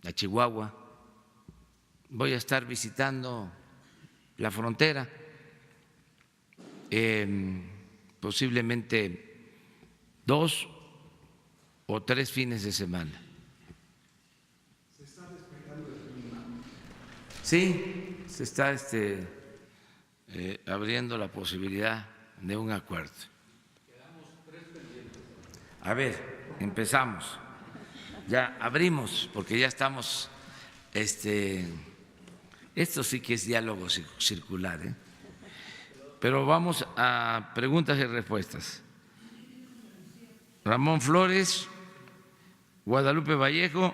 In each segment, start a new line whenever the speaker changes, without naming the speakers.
a Chihuahua. Voy a estar visitando la frontera, posiblemente 2 o 3 fines de semana.
¿Se está despegando el clima?
Sí, se está abriendo la posibilidad de un acuerdo.
Quedamos 3 pendientes.
A ver, empezamos. Ya abrimos, porque ya estamos, esto sí que es diálogo circular, ¿eh? Pero vamos a preguntas y respuestas. Ramón Flores, Guadalupe Vallejo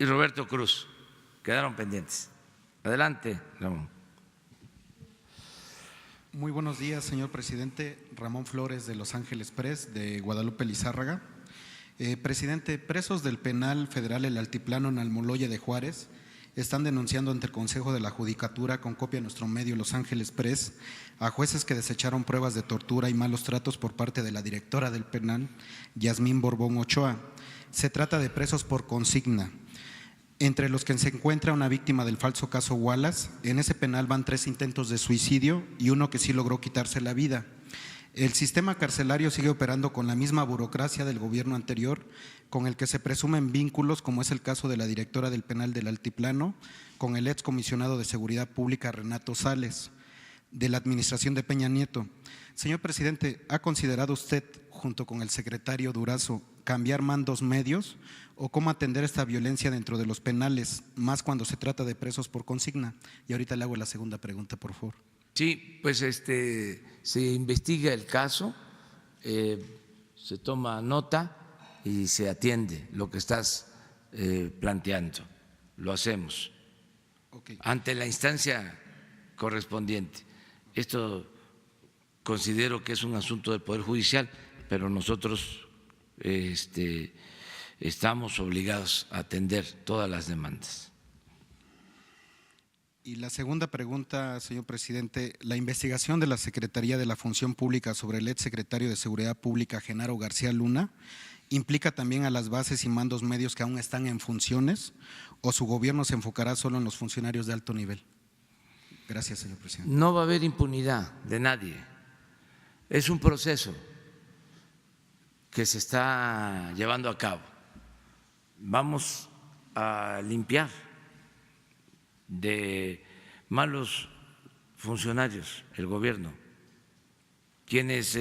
y Roberto Cruz quedaron pendientes. Adelante, Ramón.
Muy buenos días, señor presidente. Ramón Flores, de Los Ángeles Press, de Guadalupe Lizárraga. Presidente, presos del penal federal El Altiplano en Almoloya de Juárez están denunciando ante el Consejo de la Judicatura, con copia a nuestro medio Los Ángeles Press, a jueces que desecharon pruebas de tortura y malos tratos por parte de la directora del penal, Yasmín Borbón Ochoa. Se trata de presos por consigna, entre los que se encuentra una víctima del falso caso Wallace. En ese penal van 3 intentos de suicidio y uno que sí logró quitarse la vida. El sistema carcelario sigue operando con la misma burocracia del gobierno anterior, con el que se presumen vínculos, como es el caso de la directora del penal del Altiplano, con el excomisionado de Seguridad Pública Renato Sales, de la administración de Peña Nieto. Señor presidente, ¿ha considerado usted, junto con el secretario Durazo, cambiar mandos medios o cómo atender esta violencia dentro de los penales, más cuando se trata de presos por consigna? Y ahorita le hago la segunda pregunta, por favor.
Sí, pues se investiga el caso, se toma nota y se atiende lo que estás planteando. Lo hacemos ante la instancia correspondiente. Esto considero que es un asunto del Poder Judicial, pero nosotros estamos obligados a atender todas las demandas.
Y la segunda pregunta, señor presidente, la investigación de la Secretaría de la Función Pública sobre el exsecretario de Seguridad Pública, Genaro García Luna, ¿implica también a las bases y mandos medios que aún están en funciones o su gobierno se enfocará solo en los funcionarios de alto nivel? Gracias, señor presidente.
No va a haber impunidad de nadie. Es un proceso que se está llevando a cabo. Vamos a limpiar de malos funcionarios el gobierno. Quienes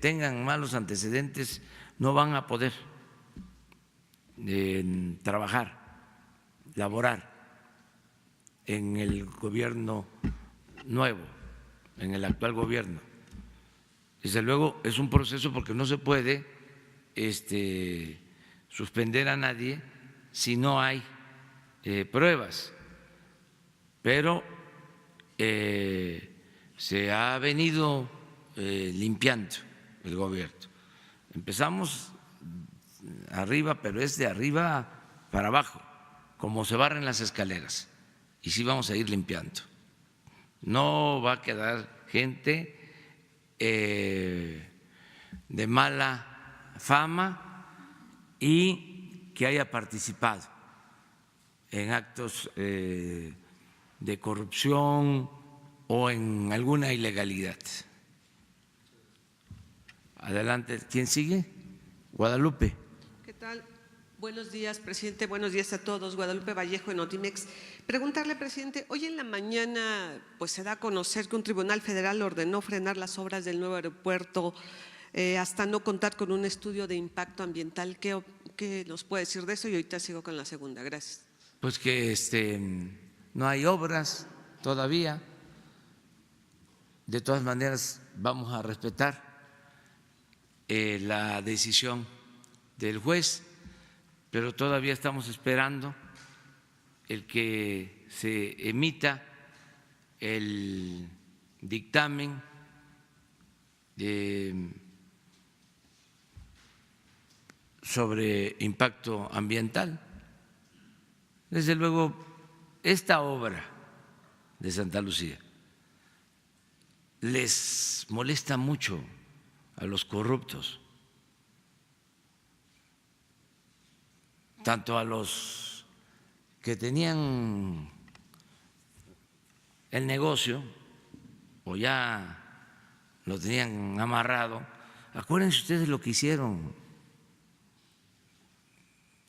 tengan malos antecedentes no van a poder trabajar, laborar en el gobierno nuevo, en el actual gobierno. Desde luego es un proceso porque no se puede suspender a nadie si no hay pruebas, pero se ha venido limpiando el gobierno. Empezamos arriba, pero es de arriba para abajo, como se barren las escaleras, y sí vamos a ir limpiando. No va a quedar gente de mala fama y que haya participado en actos de corrupción o en alguna ilegalidad. Adelante, ¿quién sigue? Guadalupe.
¿Qué tal? Buenos días, presidente. Buenos días a todos. Guadalupe Vallejo, en Notimex. Preguntarle, presidente, hoy en la mañana pues se da a conocer que un tribunal federal ordenó frenar las obras del nuevo aeropuerto hasta no contar con un estudio de impacto ambiental. ¿Qué nos puede decir de eso? Y ahorita sigo con la segunda. Gracias.
Pues que no hay obras todavía. De todas maneras, vamos a respetar la decisión del juez, pero todavía estamos esperando el que se emita el dictamen sobre impacto ambiental. Desde luego, esta obra de Santa Lucía les molesta mucho a los corruptos. tanto a los que tenían el negocio o ya lo tenían amarrado. Acuérdense ustedes lo que hicieron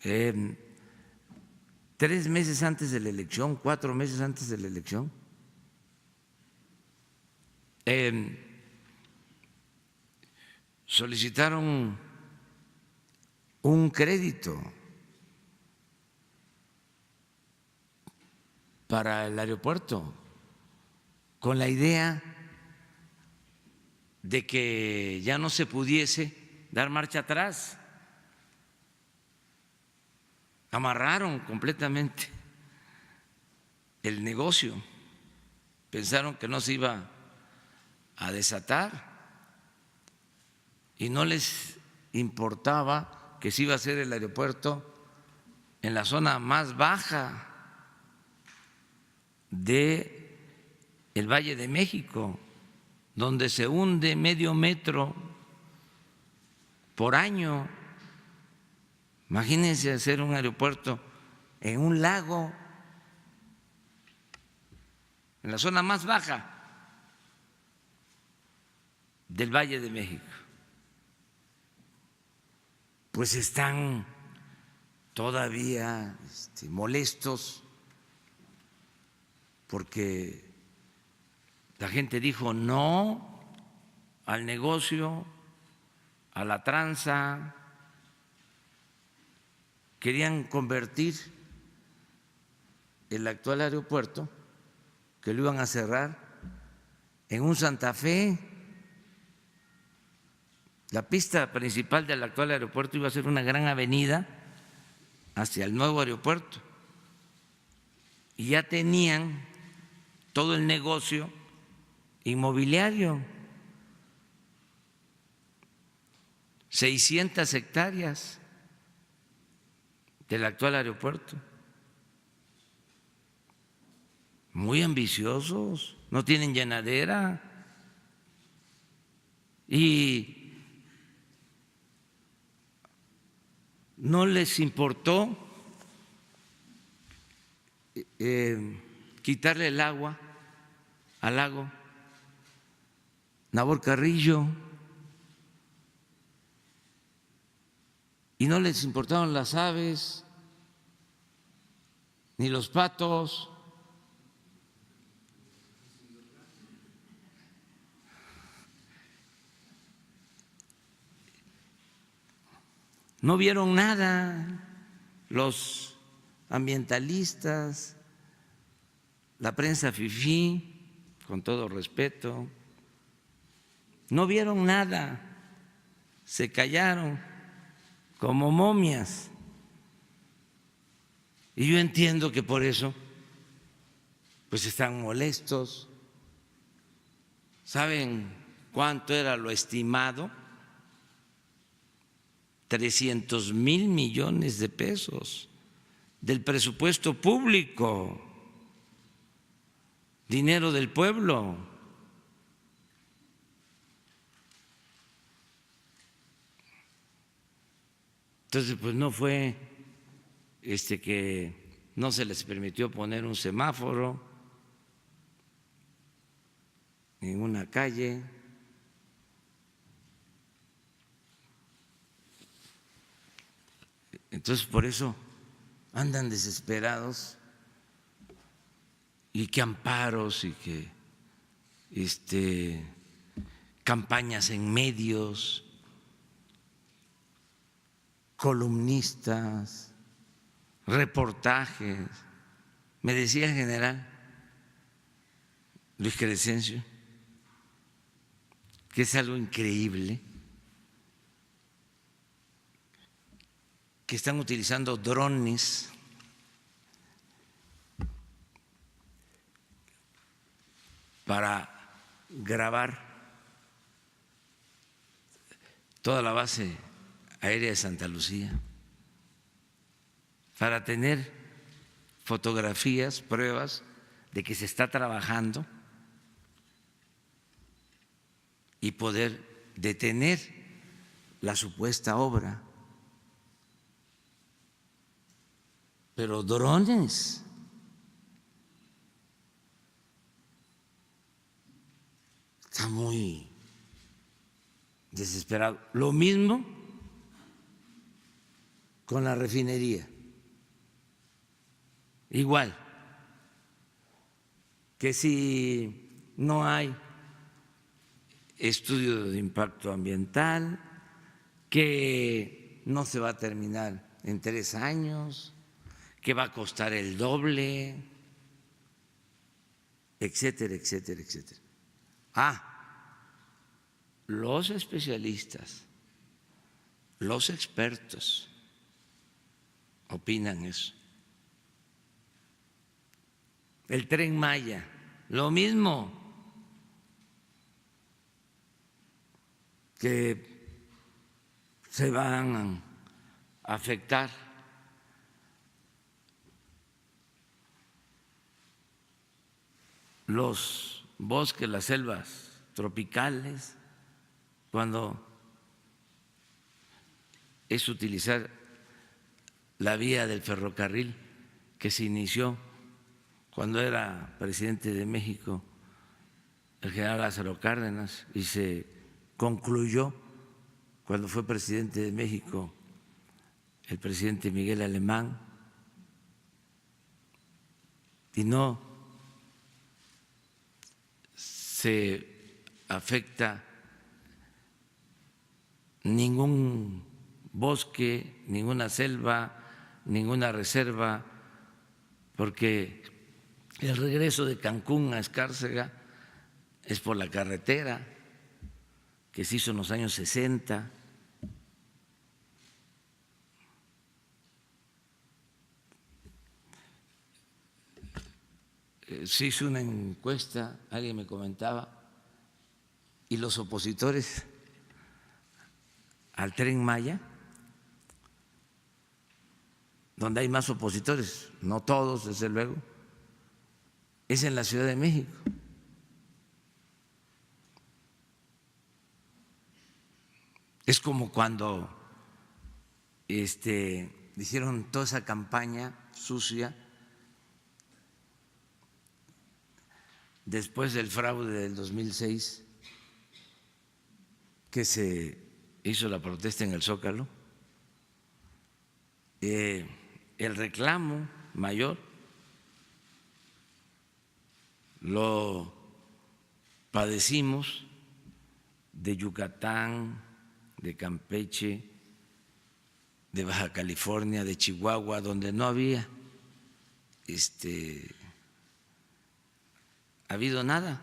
3 meses antes de la elección, 4 meses antes de la elección. Solicitaron un crédito para el aeropuerto con la idea de que ya no se pudiese dar marcha atrás. Amarraron completamente el negocio, pensaron que no se iba a desatar y no les importaba que se iba a hacer el aeropuerto en la zona más baja de el Valle de México, donde se hunde medio metro por año. Imagínense hacer un aeropuerto en un lago, en la zona más baja del Valle de México. Pues están todavía molestos porque la gente dijo no al negocio, a la tranza. Querían convertir el actual aeropuerto, que lo iban a cerrar, en un Santa Fe. La pista principal del actual aeropuerto iba a ser una gran avenida hacia el nuevo aeropuerto. Y ya tenían todo el negocio inmobiliario, 600 hectáreas del actual aeropuerto. Muy ambiciosos, no tienen llenadera y no les importó quitarle el agua al lago Nabor Carrillo y no les importaron las aves ni los patos. No vieron nada los ambientalistas, la prensa fifí, con todo respeto, no vieron nada, se callaron como momias. Y yo entiendo que por eso pues están molestos. ¿Saben cuánto era lo estimado? 300,000 millones de pesos del presupuesto público, dinero del pueblo. Entonces, pues no fue que no se les permitió poner un semáforo en una calle. Entonces, por eso andan desesperados y que amparos y que campañas en medios, columnistas, reportajes. Me decía el general Luis Crescencio que es algo increíble que están utilizando drones para grabar toda la base aérea de Santa Lucía, para tener fotografías, pruebas de que se está trabajando y poder detener la supuesta obra. pero drones. Está muy desesperado. Lo mismo con la refinería. Igual, que si no hay estudio de impacto ambiental, que no se va a terminar en 3 años, que va a costar el doble, etcétera, etcétera, etcétera. Los especialistas, los expertos opinan eso. El Tren Maya, lo mismo, que se van a afectar los bosques, las selvas tropicales, cuando es utilizar la vía del ferrocarril que se inició cuando era presidente de México el general Lázaro Cárdenas y se concluyó cuando fue presidente de México el presidente Miguel Alemán, y no se afecta ningún bosque, ninguna selva, ninguna reserva, porque el regreso de Cancún a Escárcega es por la carretera que se hizo en los años 60. Se hizo una encuesta, alguien me comentaba, y los opositores al Tren Maya, donde hay más opositores, no todos desde luego, es en la Ciudad de México. Es como cuando hicieron toda esa campaña sucia después del fraude del 2006, que se hizo la protesta en el Zócalo. El reclamo mayor lo padecimos de Yucatán, de Campeche, de Baja California, de Chihuahua, donde no había habido nada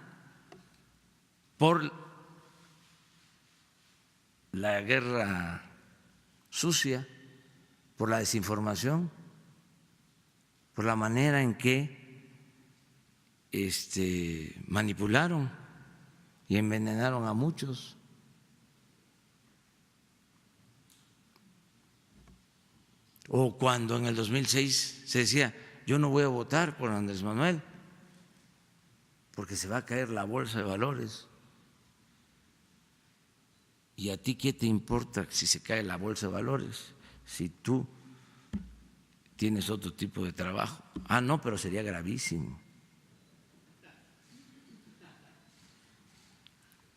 por la guerra sucia, por la desinformación, por la manera en que manipularon y envenenaron a muchos. O cuando en el 2006 se decía, yo no voy a votar por Andrés Manuel porque se va a caer la bolsa de valores. ¿Y a ti qué te importa si se cae la bolsa de valores? Si tú tienes otro tipo de trabajo. No, pero sería gravísimo.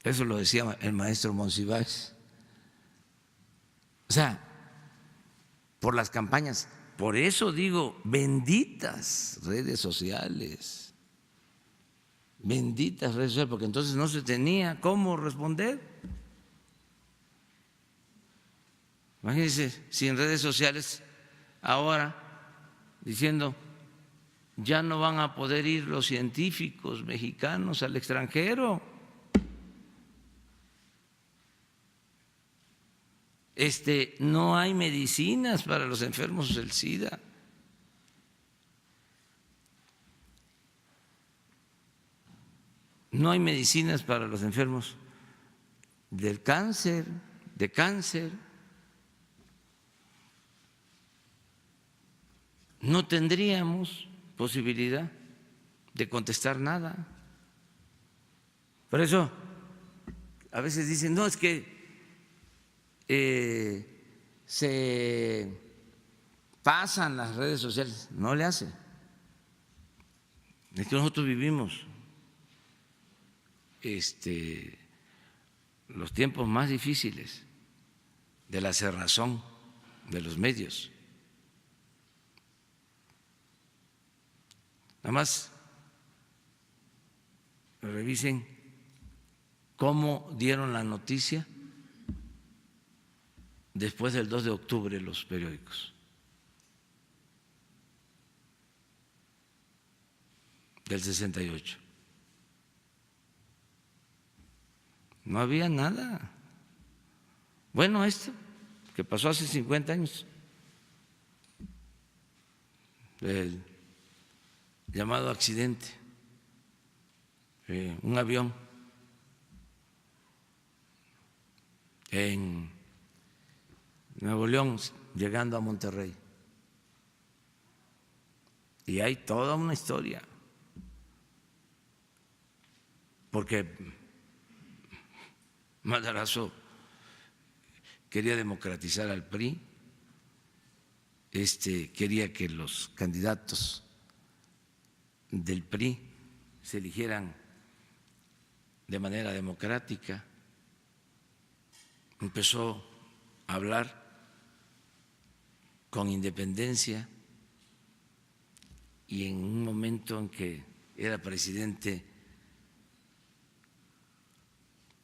Eso lo decía el maestro Monsiváis. O sea, por las campañas. Por eso digo, benditas redes sociales. Benditas redes sociales, porque entonces no se tenía cómo responder. Imagínense, sin redes sociales, ahora diciendo, ya no van a poder ir los científicos mexicanos al extranjero. No hay medicinas para los enfermos del SIDA. No hay medicinas para los enfermos del cáncer, de cáncer. No tendríamos posibilidad de contestar nada. Por eso, a veces dicen, no, es que se pasan las redes sociales, no le hace. Es que nosotros vivimos los tiempos más difíciles de la cerrazón de los medios. Nada más revisen cómo dieron la noticia después del 2 de octubre los periódicos. Del 68. No había nada. Bueno, esto que pasó hace 50 años, el llamado accidente, un avión en Nuevo León llegando a Monterrey. Y hay toda una historia, porque Madrazo quería democratizar al PRI, quería que los candidatos del PRI se eligieran de manera democrática. Empezó a hablar con independencia y en un momento en que era presidente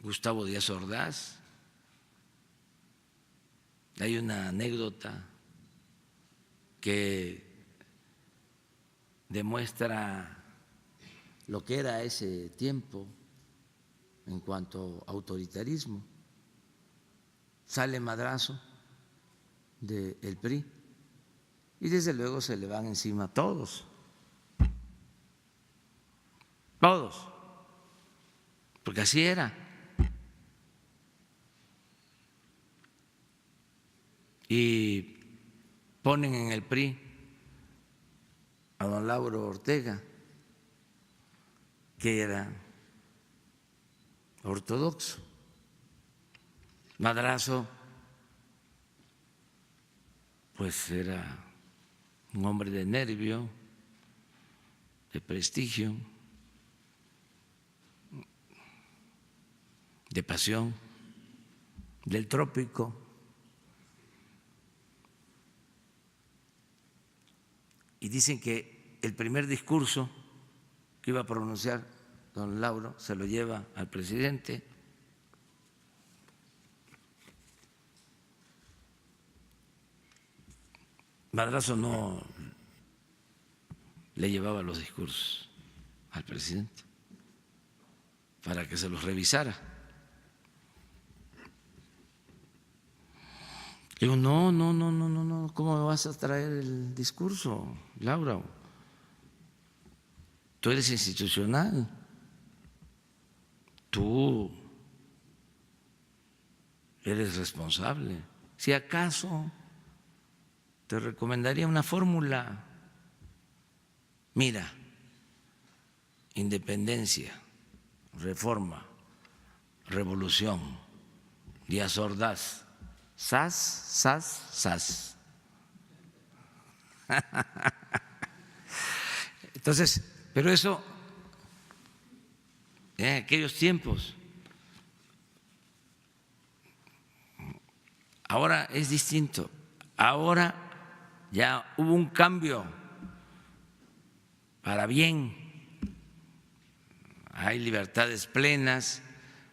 Gustavo Díaz Ordaz, hay una anécdota que demuestra lo que era ese tiempo en cuanto a autoritarismo. Sale Madrazo del PRI y desde luego se le van encima todos, porque así era. Y ponen en el PRI a don Lauro Ortega, que era ortodoxo. Madrazo, pues era un hombre de nervio, de prestigio, de pasión, del trópico. Y dicen que el primer discurso que iba a pronunciar don Lauro se lo lleva al presidente. Madrazo no le llevaba los discursos al presidente para que se los revisara. Digo, no, ¿cómo me vas a traer el discurso, Laura? Tú eres institucional, tú eres responsable. Si acaso te recomendaría una fórmula. Mira, independencia, reforma, revolución, Díaz Ordaz. Sas. Entonces, pero eso en aquellos tiempos. Ahora es distinto. Ahora ya hubo un cambio para bien. Hay libertades plenas.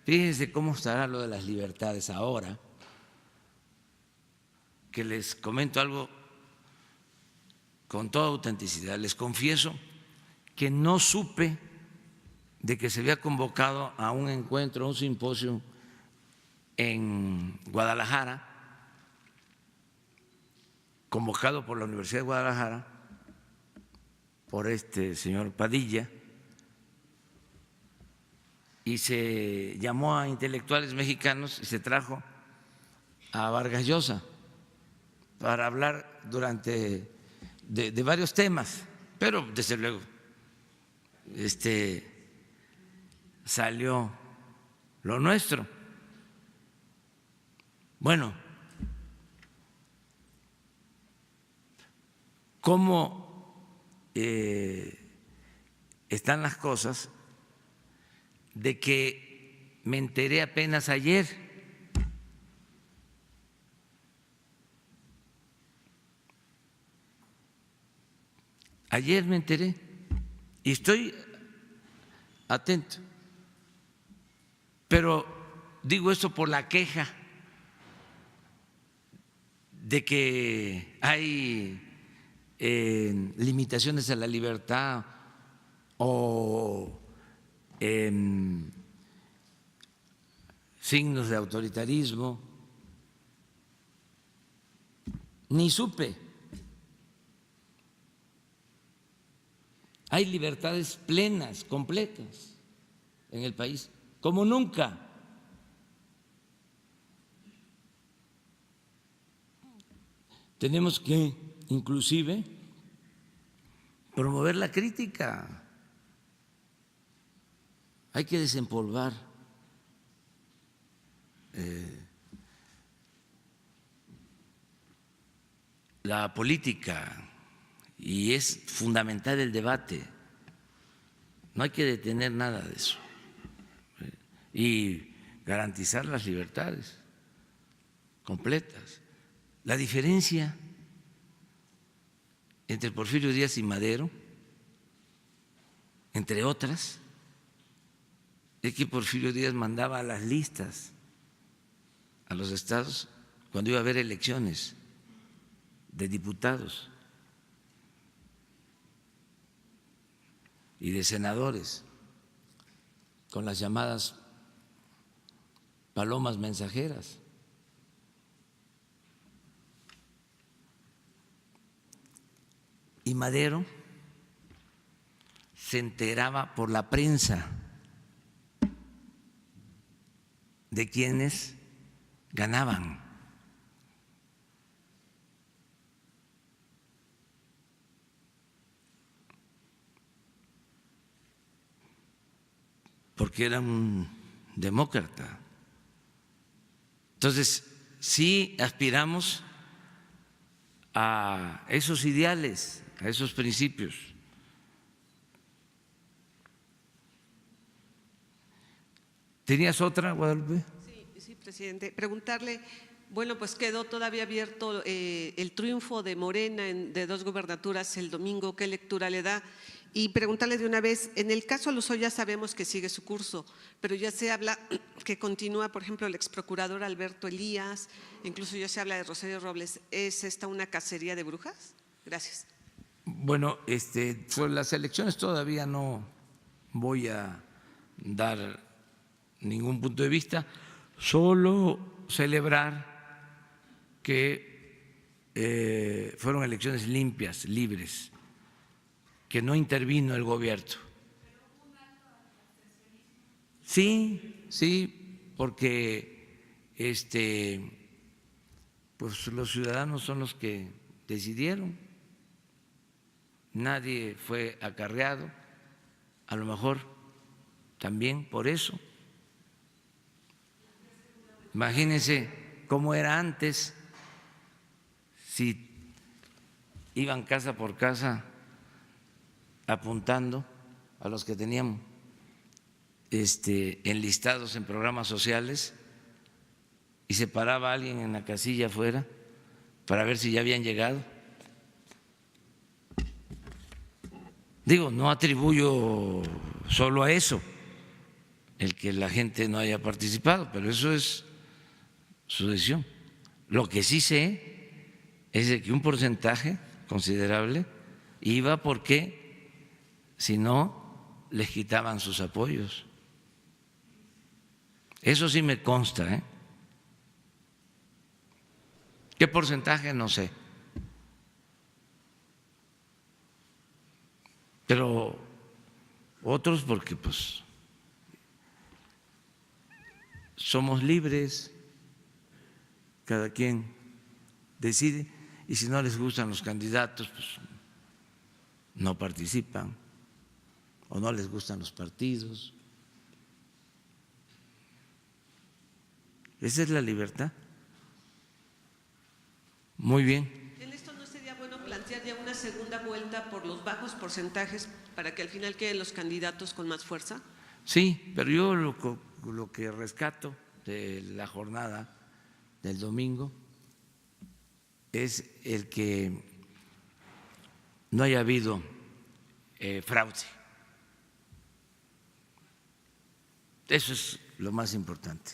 Fíjense cómo estará lo de las libertades ahora, que les comento algo con toda autenticidad. Les confieso que no supe de que se había convocado a un encuentro, a un simposio en Guadalajara, convocado por la Universidad de Guadalajara, por este señor Padilla, y se llamó a intelectuales mexicanos y se trajo a Vargas Llosa para hablar de varios temas, pero desde luego salió lo nuestro. Bueno, cómo están las cosas de que me enteré apenas ayer. Ayer me enteré y estoy atento, pero digo esto por la queja de que hay limitaciones a la libertad o signos de autoritarismo. Ni supe. Hay libertades plenas, completas en el país, como nunca. Tenemos que, inclusive, promover la crítica. Hay que desempolvar la política y es fundamental el debate. No hay que detener nada de eso y garantizar las libertades completas. La diferencia entre Porfirio Díaz y Madero, entre otras, es que Porfirio Díaz mandaba las listas a los estados cuando iba a haber elecciones de diputados y de senadores con las llamadas palomas mensajeras. Y Madero se enteraba por la prensa de quienes ganaban. Porque era un demócrata. Entonces, sí aspiramos a esos ideales, a esos principios. ¿Tenías otra, Guadalupe?
Sí, presidente. Preguntarle, bueno, pues quedó todavía abierto el triunfo de Morena de 2 gubernaturas el domingo. ¿Qué lectura le da? Y preguntarle de una vez, en el caso Lozoya sabemos que sigue su curso, pero ya se habla que continúa, por ejemplo, el exprocurador Alberto Elías, incluso ya se habla de Rosario Robles. ¿Es esta una cacería de brujas? Gracias.
Bueno, sobre las elecciones todavía no voy a dar ningún punto de vista, solo celebrar que fueron elecciones limpias, libres, que no intervino el gobierno. Sí, porque pues los ciudadanos son los que decidieron, nadie fue acarreado, a lo mejor también por eso. Imagínense cómo era antes, si iban casa por casa apuntando a los que tenían enlistados en programas sociales y se paraba a alguien en la casilla afuera para ver si ya habían llegado. Digo, no atribuyo solo a eso el que la gente no haya participado, pero eso es su decisión. Lo que sí sé es de que un porcentaje considerable iba porque si no les quitaban sus apoyos. Eso sí me consta, ¿eh? ¿Qué porcentaje? No sé. Pero otros porque pues somos libres, cada quien decide y si no les gustan los candidatos pues no participan o no les gustan los partidos. Esa es la libertad. Muy bien.
En esto no sería bueno plantear plantear ya una segunda vuelta por los bajos porcentajes para que al final queden los candidatos con más fuerza?
Sí, pero yo lo que rescato de la jornada del domingo es el que no haya habido fraude. Eso es lo más importante.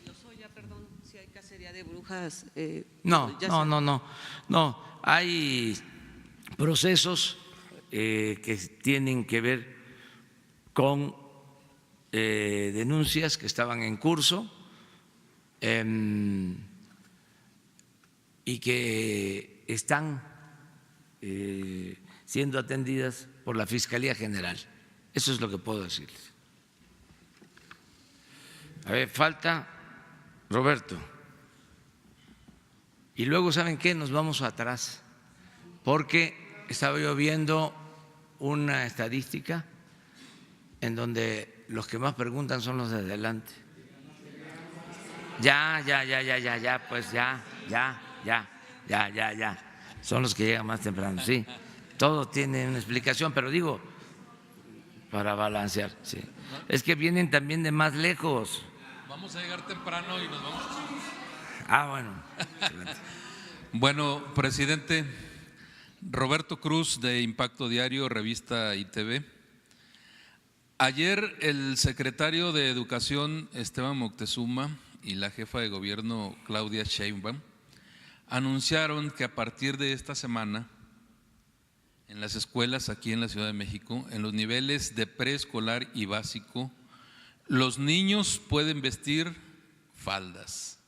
Lozoya, perdón, si hay cacería de brujas.
No,
ya
no,
se-
no, no, no. Hay procesos que tienen que ver con denuncias que estaban en curso y que están siendo atendidas por la Fiscalía General. Eso es lo que puedo decirles. A ver, falta Roberto. Y luego, ¿saben qué? Nos vamos atrás, porque estaba yo viendo una estadística en donde los que más preguntan son los de adelante. Ya, pues ya. Son los que llegan más temprano, sí. Todo tiene una explicación, pero digo, para balancear, sí. Es que vienen también de más lejos.
Vamos a llegar temprano y nos vamos.
Ah, bueno. Excelente.
Bueno, presidente, Roberto Cruz de Impacto Diario, revista ITV. Ayer el secretario de Educación, Esteban Moctezuma, y la jefa de gobierno, Claudia Sheinbaum, anunciaron que a partir de esta semana, en las escuelas aquí en la Ciudad de México, en los niveles de preescolar y básico, los niños pueden vestir faldas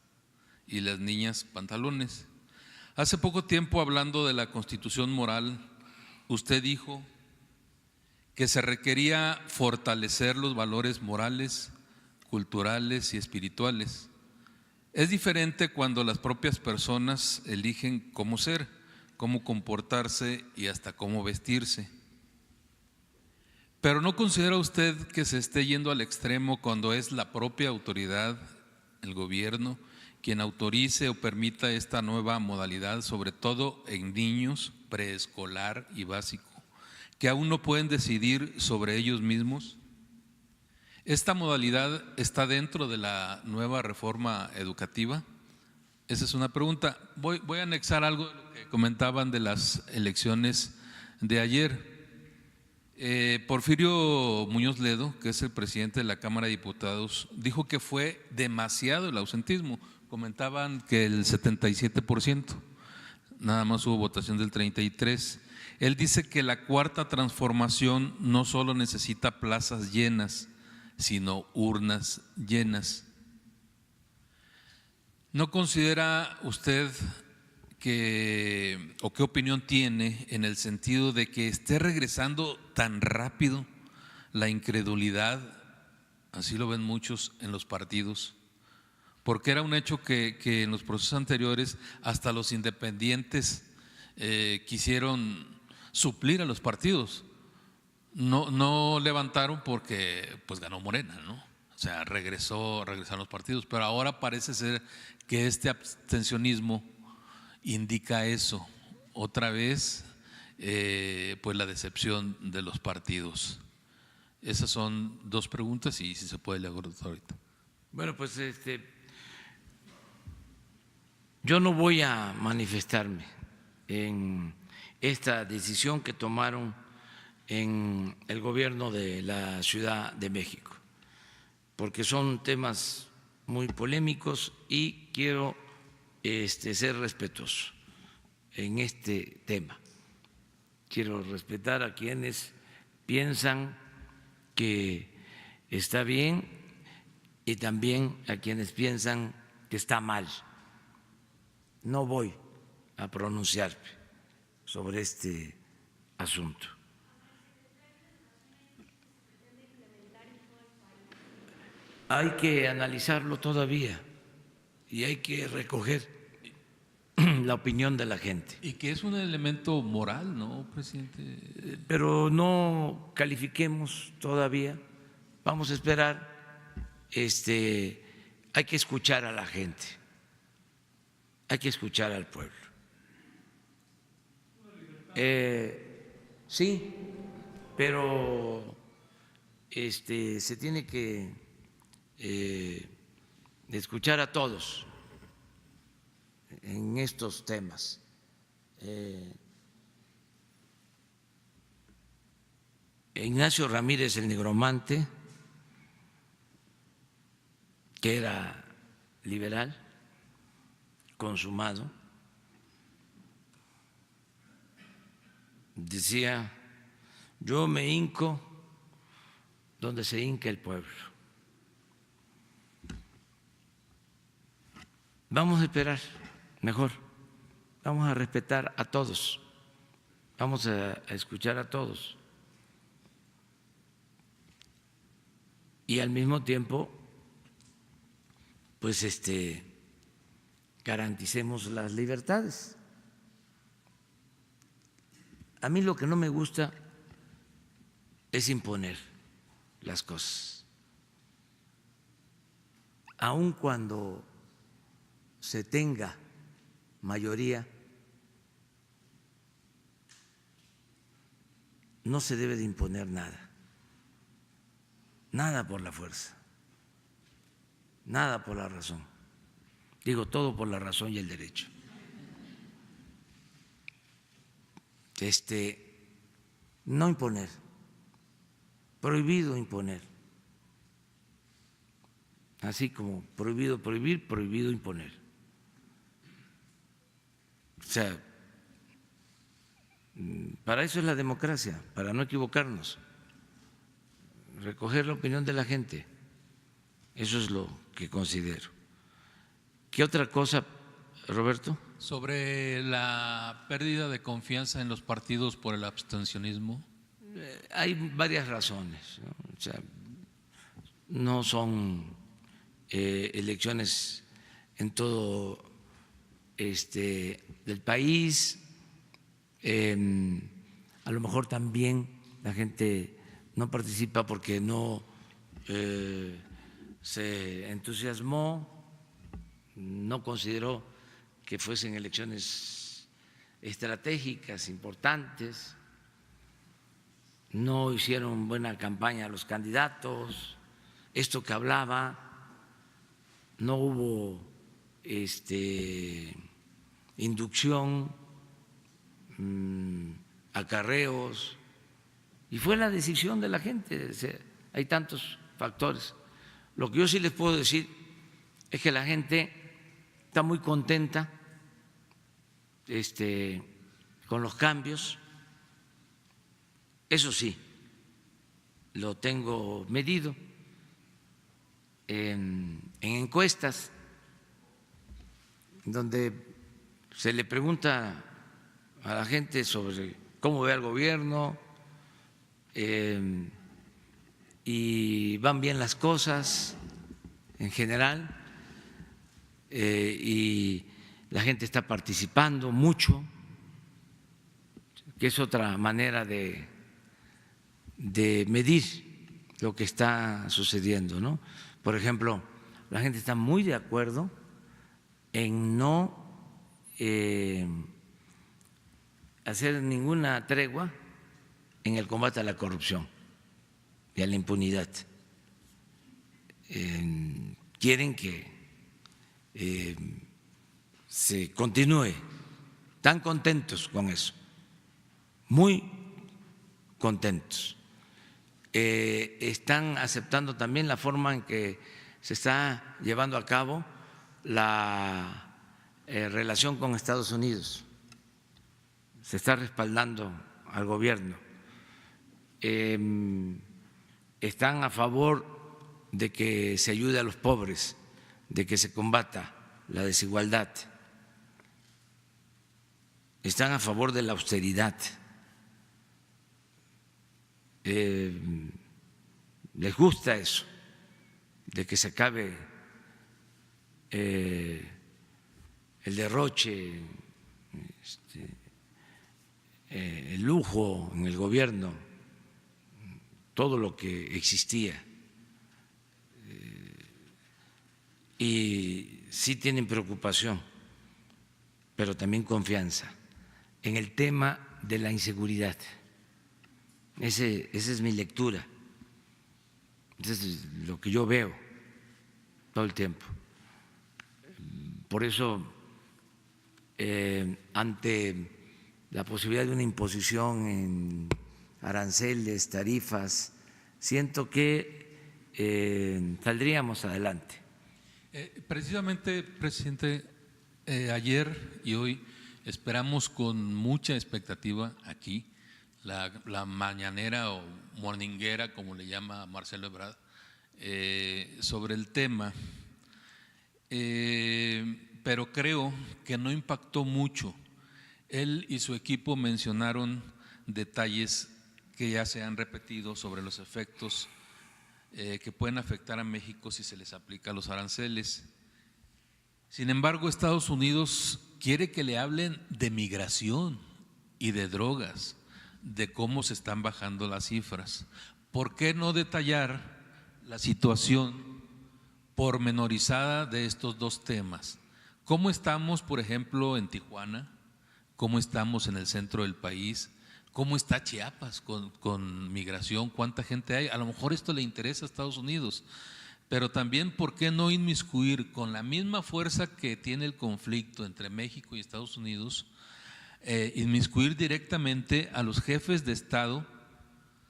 y las niñas pantalones. Hace poco tiempo, hablando de la Constitución moral, usted dijo que se requería fortalecer los valores morales, culturales y espirituales. Es diferente cuando las propias personas eligen cómo ser, cómo comportarse y hasta cómo vestirse. Pero ¿no considera usted que se esté yendo al extremo cuando es la propia autoridad, el gobierno, quien autorice o permita esta nueva modalidad, sobre todo en niños preescolar y básico, que aún no pueden decidir sobre ellos mismos? ¿Esta modalidad está dentro de la nueva reforma educativa? Esa es una pregunta. Voy a anexar algo de lo que comentaban de las elecciones de ayer. Porfirio Muñoz Ledo, que es el presidente de la Cámara de Diputados, dijo que fue demasiado el ausentismo. Comentaban que el 77%, nada más hubo votación del 33%. Él dice que la cuarta transformación no solo necesita plazas llenas, sino urnas llenas. ¿No considera usted o qué opinión tiene en el sentido de que esté regresando tan rápido la incredulidad, así lo ven muchos en los partidos? Porque era un hecho que en los procesos anteriores hasta los independientes quisieron suplir a los partidos. No levantaron porque pues ganó Morena, ¿no? O sea, regresaron los partidos, pero ahora parece ser que este abstencionismo indica eso, otra vez pues la decepción de los partidos. Esas son dos preguntas y si se puede le hago ahorita.
Bueno, pues yo no voy a manifestarme en esta decisión que tomaron en el gobierno de la Ciudad de México, porque son temas muy polémicos y quiero ser respetuoso en este tema. Quiero respetar a quienes piensan que está bien y también a quienes piensan que está mal. No voy a pronunciarme sobre este asunto. Hay que analizarlo todavía y hay que recoger la opinión de la gente.
Y que es un elemento moral, ¿no, presidente?
Pero no califiquemos todavía, vamos a esperar, hay que escuchar a la gente. hay que escuchar al pueblo. Sí, pero se tiene que escuchar a todos en estos temas. Ignacio Ramírez el Negromante, que era liberal consumado, decía: yo me hinco donde se hinca el pueblo. Vamos a esperar, mejor, vamos a respetar a todos, vamos a escuchar a todos y al mismo tiempo, pues garanticemos las libertades. A mí lo que no me gusta es imponer las cosas, aun cuando se tenga mayoría, no se debe de imponer nada, nada por la fuerza, nada por la razón, digo todo por la razón y el derecho. No imponer, prohibido imponer, así como prohibido prohibir, prohibido imponer. O sea, para eso es la democracia, para no equivocarnos, recoger la opinión de la gente, eso es lo que considero. ¿Qué otra cosa, Roberto?
Sobre la pérdida de confianza en los partidos por el abstencionismo.
Hay varias razones, ¿no? O sea, no son elecciones en todo el país, a lo mejor también la gente no participa porque no se entusiasmó, no consideró que fuesen elecciones estratégicas, importantes, no hicieron buena campaña los candidatos, esto que hablaba, no hubo inducción, acarreos, y fue la decisión de la gente. O sea, hay tantos factores. Lo que yo sí les puedo decir es que la gente está muy contenta con los cambios. Eso sí, lo tengo medido en encuestas donde se le pregunta a la gente sobre cómo ve al gobierno y van bien las cosas en general, y la gente está participando mucho, que es otra manera de medir lo que está sucediendo, ¿no? Por ejemplo, la gente está muy de acuerdo en no hacer ninguna tregua en el combate a la corrupción y a la impunidad. Quieren que se continúe, están contentos con eso, muy contentos. Están aceptando también la forma en que se está llevando a cabo la relación con Estados Unidos, se está respaldando al gobierno, están a favor de que se ayude a los pobres, de que se combata la desigualdad, están a favor de la austeridad, les gusta eso, de que se acabe el derroche, el lujo en el gobierno, todo lo que existía. Y sí tienen preocupación pero también confianza en el tema de la inseguridad. Esa es mi lectura, eso es lo que yo veo todo el tiempo. Por eso, ante la posibilidad de una imposición en aranceles, tarifas, siento que saldríamos adelante.
Precisamente, presidente, ayer y hoy esperamos con mucha expectativa aquí la mañanera o morninguera, como le llama Marcelo Ebrard, sobre el tema, pero creo que no impactó mucho. Él y su equipo mencionaron detalles que ya se han repetido sobre los efectos que pueden afectar a México si se les aplica los aranceles. Sin embargo, Estados Unidos quiere que le hablen de migración y de drogas, de cómo se están bajando las cifras. ¿Por qué no detallar la situación pormenorizada de estos dos temas? ¿Cómo estamos, por ejemplo, en Tijuana? ¿Cómo estamos en el centro del país? ¿Cómo está Chiapas con migración? ¿Cuánta gente hay? A lo mejor esto le interesa a Estados Unidos, pero también ¿por qué no inmiscuir con la misma fuerza que tiene el conflicto entre México y Estados Unidos, inmiscuir directamente a los jefes de Estado,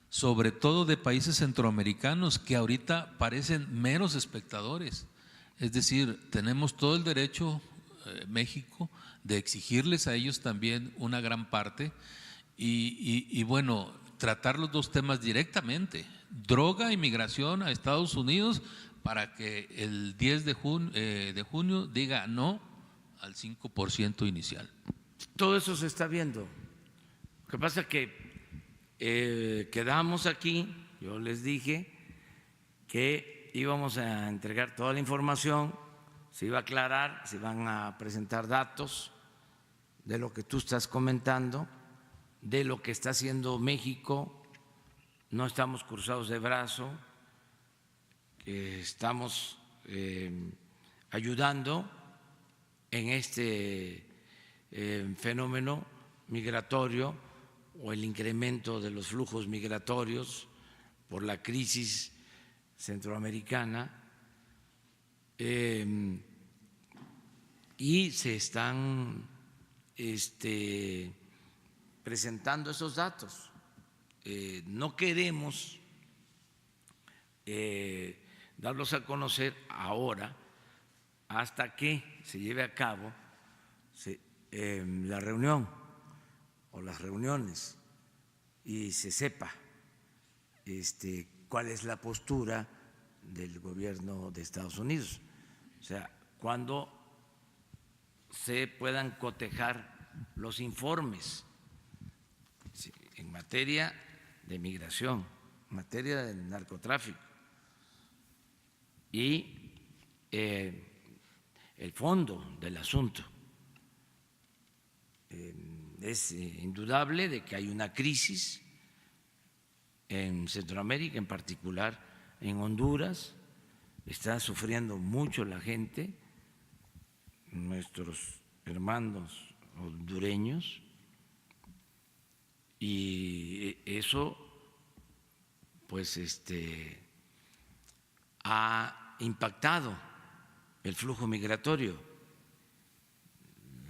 sobre todo de países centroamericanos que ahorita parecen meros espectadores? Es decir, tenemos todo el derecho, México, de exigirles a ellos también una gran parte y bueno, tratar los dos temas directamente, droga y migración a Estados Unidos, para que el 10 de junio diga no al 5% inicial.
Todo eso se está viendo. Lo que pasa es que quedamos aquí, yo les dije que íbamos a entregar toda la información, se iba a aclarar, se iban a presentar datos de lo que tú estás comentando, de lo que está haciendo México. No estamos cruzados de brazo, estamos ayudando en este fenómeno migratorio o el incremento de los flujos migratorios por la crisis centroamericana, y se están presentando esos datos. No queremos darlos a conocer ahora hasta que se lleve a cabo la reunión o las reuniones y se sepa cuál es la postura del gobierno de Estados Unidos. O sea, cuando se puedan cotejar los informes en materia de migración, en materia del narcotráfico y el fondo del asunto. Es indudable de que hay una crisis en Centroamérica, en particular en Honduras. Está sufriendo mucho la gente, nuestros hermanos hondureños, y eso pues ha impactado el flujo migratorio.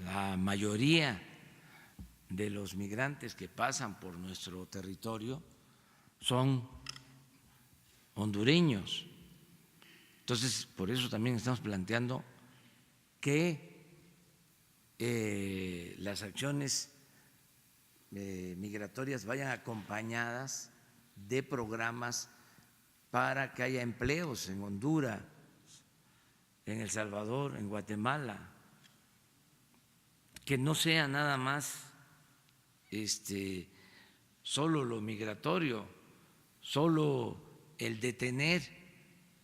La mayoría de los migrantes que pasan por nuestro territorio son hondureños. Entonces, por eso también estamos planteando que las acciones migratorias vayan acompañadas de programas para que haya empleos en Honduras, en El Salvador, en Guatemala, que no sea nada más solo lo migratorio, solo el detener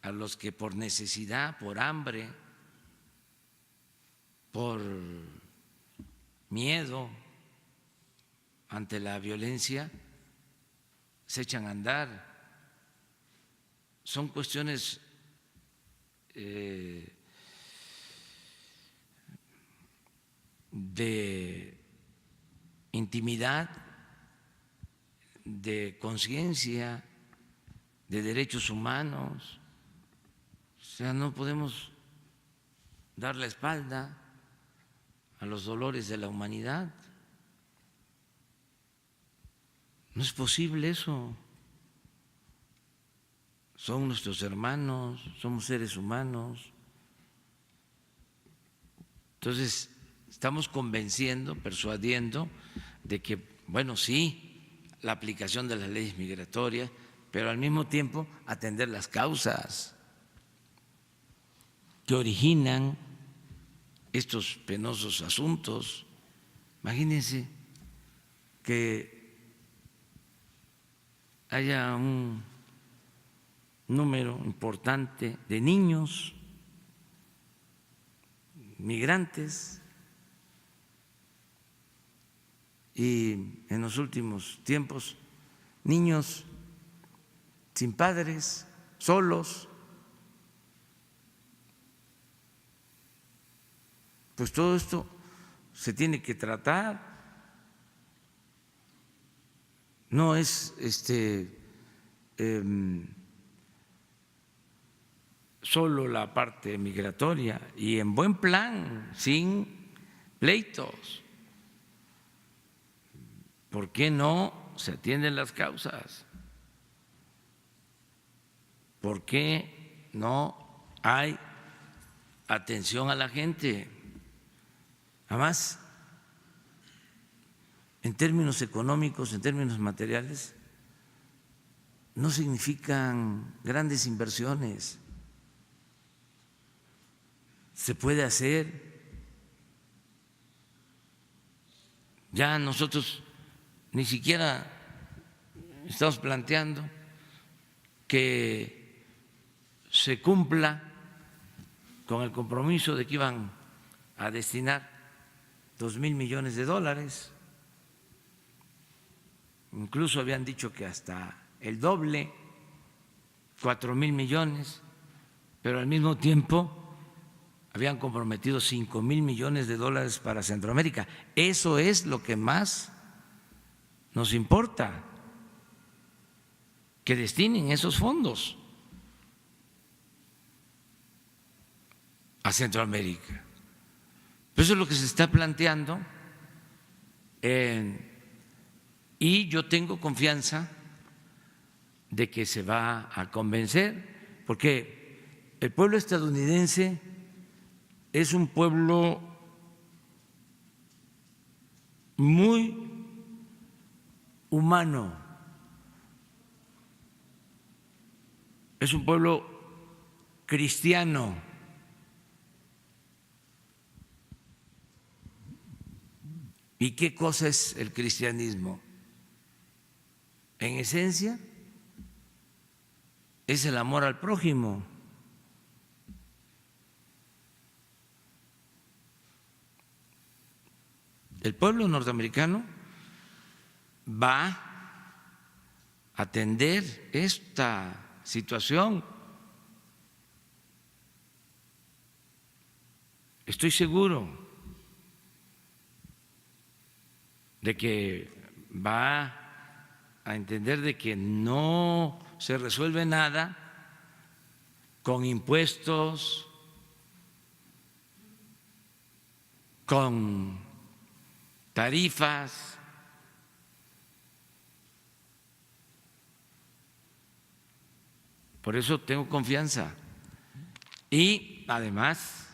a los que por necesidad, por hambre, por miedo ante la violencia, se echan a andar. Son cuestiones de intimidad, de conciencia, de derechos humanos. O sea, no podemos dar la espalda a los dolores de la humanidad. No es posible eso. Son nuestros hermanos, somos seres humanos. Entonces, estamos convenciendo, persuadiendo de que, bueno, sí, la aplicación de las leyes migratorias, pero al mismo tiempo atender las causas que originan estos penosos asuntos. Imagínense que haya un número importante de niños migrantes y en los últimos tiempos niños sin padres, solos. Pues todo esto se tiene que tratar. No es solo la parte migratoria, y en buen plan, sin pleitos. ¿Por qué no se atienden las causas? ¿Por qué no hay atención a la gente? Además, en términos económicos, en términos materiales, no significan grandes inversiones. Se puede hacer. Ya nosotros ni siquiera estamos planteando que se cumpla con el compromiso de que iban a destinar 2,000 millones de dólares. Incluso habían dicho que hasta el doble, 4,000 millones, pero al mismo tiempo habían comprometido 5,000 millones de dólares para Centroamérica. Eso es lo que más nos importa, que destinen esos fondos a Centroamérica. Eso es lo que se está planteando y yo tengo confianza de que se va a convencer, porque el pueblo estadounidense es un pueblo muy humano, es un pueblo cristiano. ¿Y qué cosa es el cristianismo? En esencia, es el amor al prójimo. El pueblo norteamericano va a atender esta situación. Estoy seguro de que va a entender de que no se resuelve nada con impuestos, con tarifas. Por eso tengo confianza. Y además,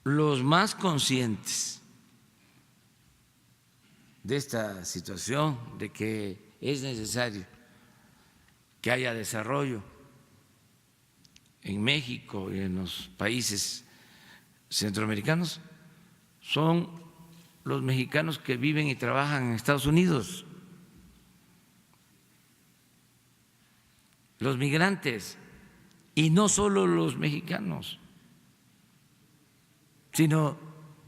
los más conscientes de esta situación, de que es necesario que haya desarrollo en México y en los países centroamericanos, son los mexicanos que viven y trabajan en Estados Unidos, los migrantes, y no solo los mexicanos, sino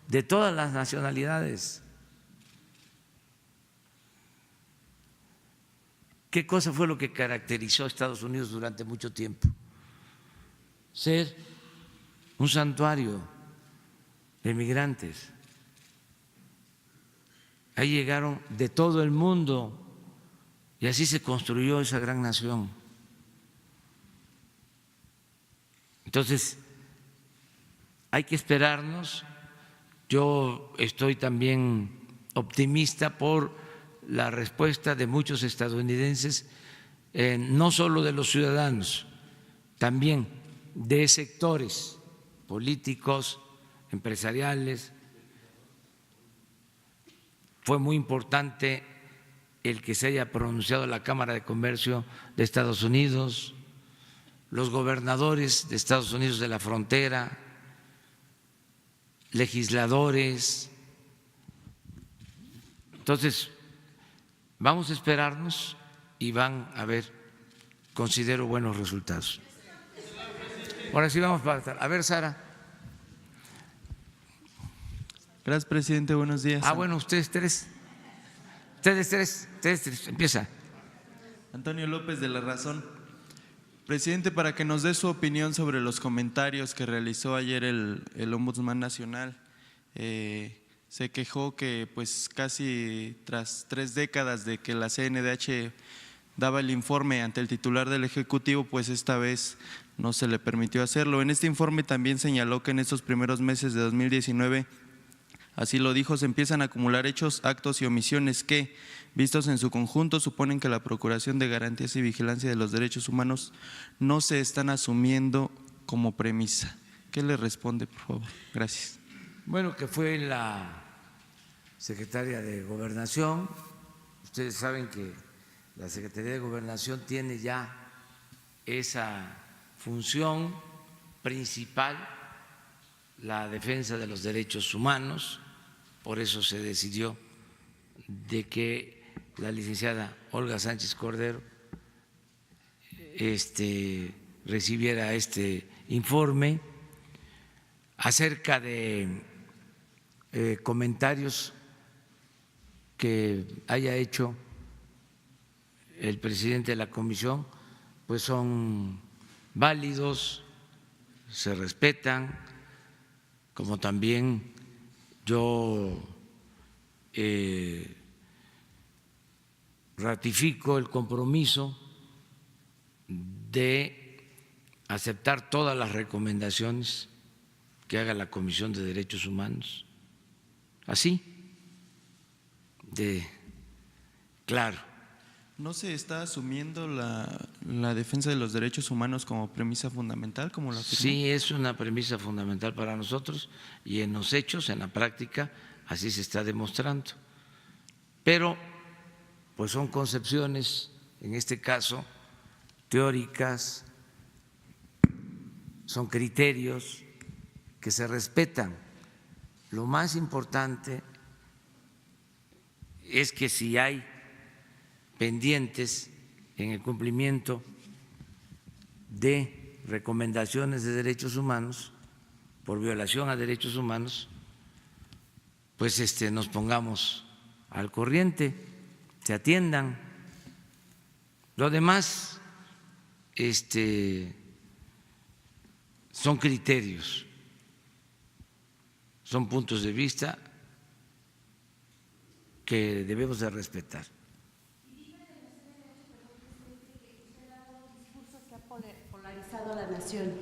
de todas las nacionalidades. ¿Qué cosa fue lo que caracterizó a Estados Unidos durante mucho tiempo? Ser un santuario de migrantes. Ahí llegaron de todo el mundo y así se construyó esa gran nación. Entonces, hay que esperarnos. Yo estoy también optimista por la respuesta de muchos estadounidenses, no solo de los ciudadanos, también de sectores políticos, empresariales. Fue muy importante el que se haya pronunciado la Cámara de Comercio de Estados Unidos, los gobernadores de Estados Unidos de la frontera, legisladores. Entonces, vamos a esperarnos y van a ver, considero, buenos resultados. Ahora sí vamos para atrás. A ver, Sara.
Gracias, presidente. Buenos días.
Bueno, ustedes tres. Empieza.
Antonio López, de La Razón. Presidente, para que nos dé su opinión sobre los comentarios que realizó ayer el Ombudsman Nacional. Se quejó que pues casi tras 3 décadas de que la CNDH daba el informe ante el titular del Ejecutivo, pues esta vez no se le permitió hacerlo. En este informe también señaló que en estos primeros meses de 2019, así lo dijo, se empiezan a acumular hechos, actos y omisiones que, vistos en su conjunto, suponen que la Procuración de Garantías y Vigilancia de los Derechos Humanos no se están asumiendo como premisa. ¿Qué le responde, por favor? Gracias.
Bueno, que fue la secretaria de Gobernación. Ustedes saben que la Secretaría de Gobernación tiene ya esa función principal, la defensa de los derechos humanos. Por eso se decidió de que la licenciada Olga Sánchez Cordero recibiera este informe acerca de comentarios que haya hecho el presidente de la comisión, pues son válidos, se respetan, como también yo ratifico el compromiso de aceptar todas las recomendaciones que haga la Comisión de Derechos Humanos, así de claro.
¿No se está asumiendo la defensa de los derechos humanos como premisa fundamental, como lo afirmó?
Sí, es una premisa fundamental para nosotros y en los hechos, en la práctica, así se está demostrando. Pero pues son concepciones, en este caso, teóricas, son criterios que se respetan. Lo más importante es que si hay pendientes en el cumplimiento de recomendaciones de derechos humanos por violación a derechos humanos, pues nos pongamos al corriente, se atiendan. Lo demás son criterios, son puntos de vista que debemos de respetar.
Polarizado a la nación.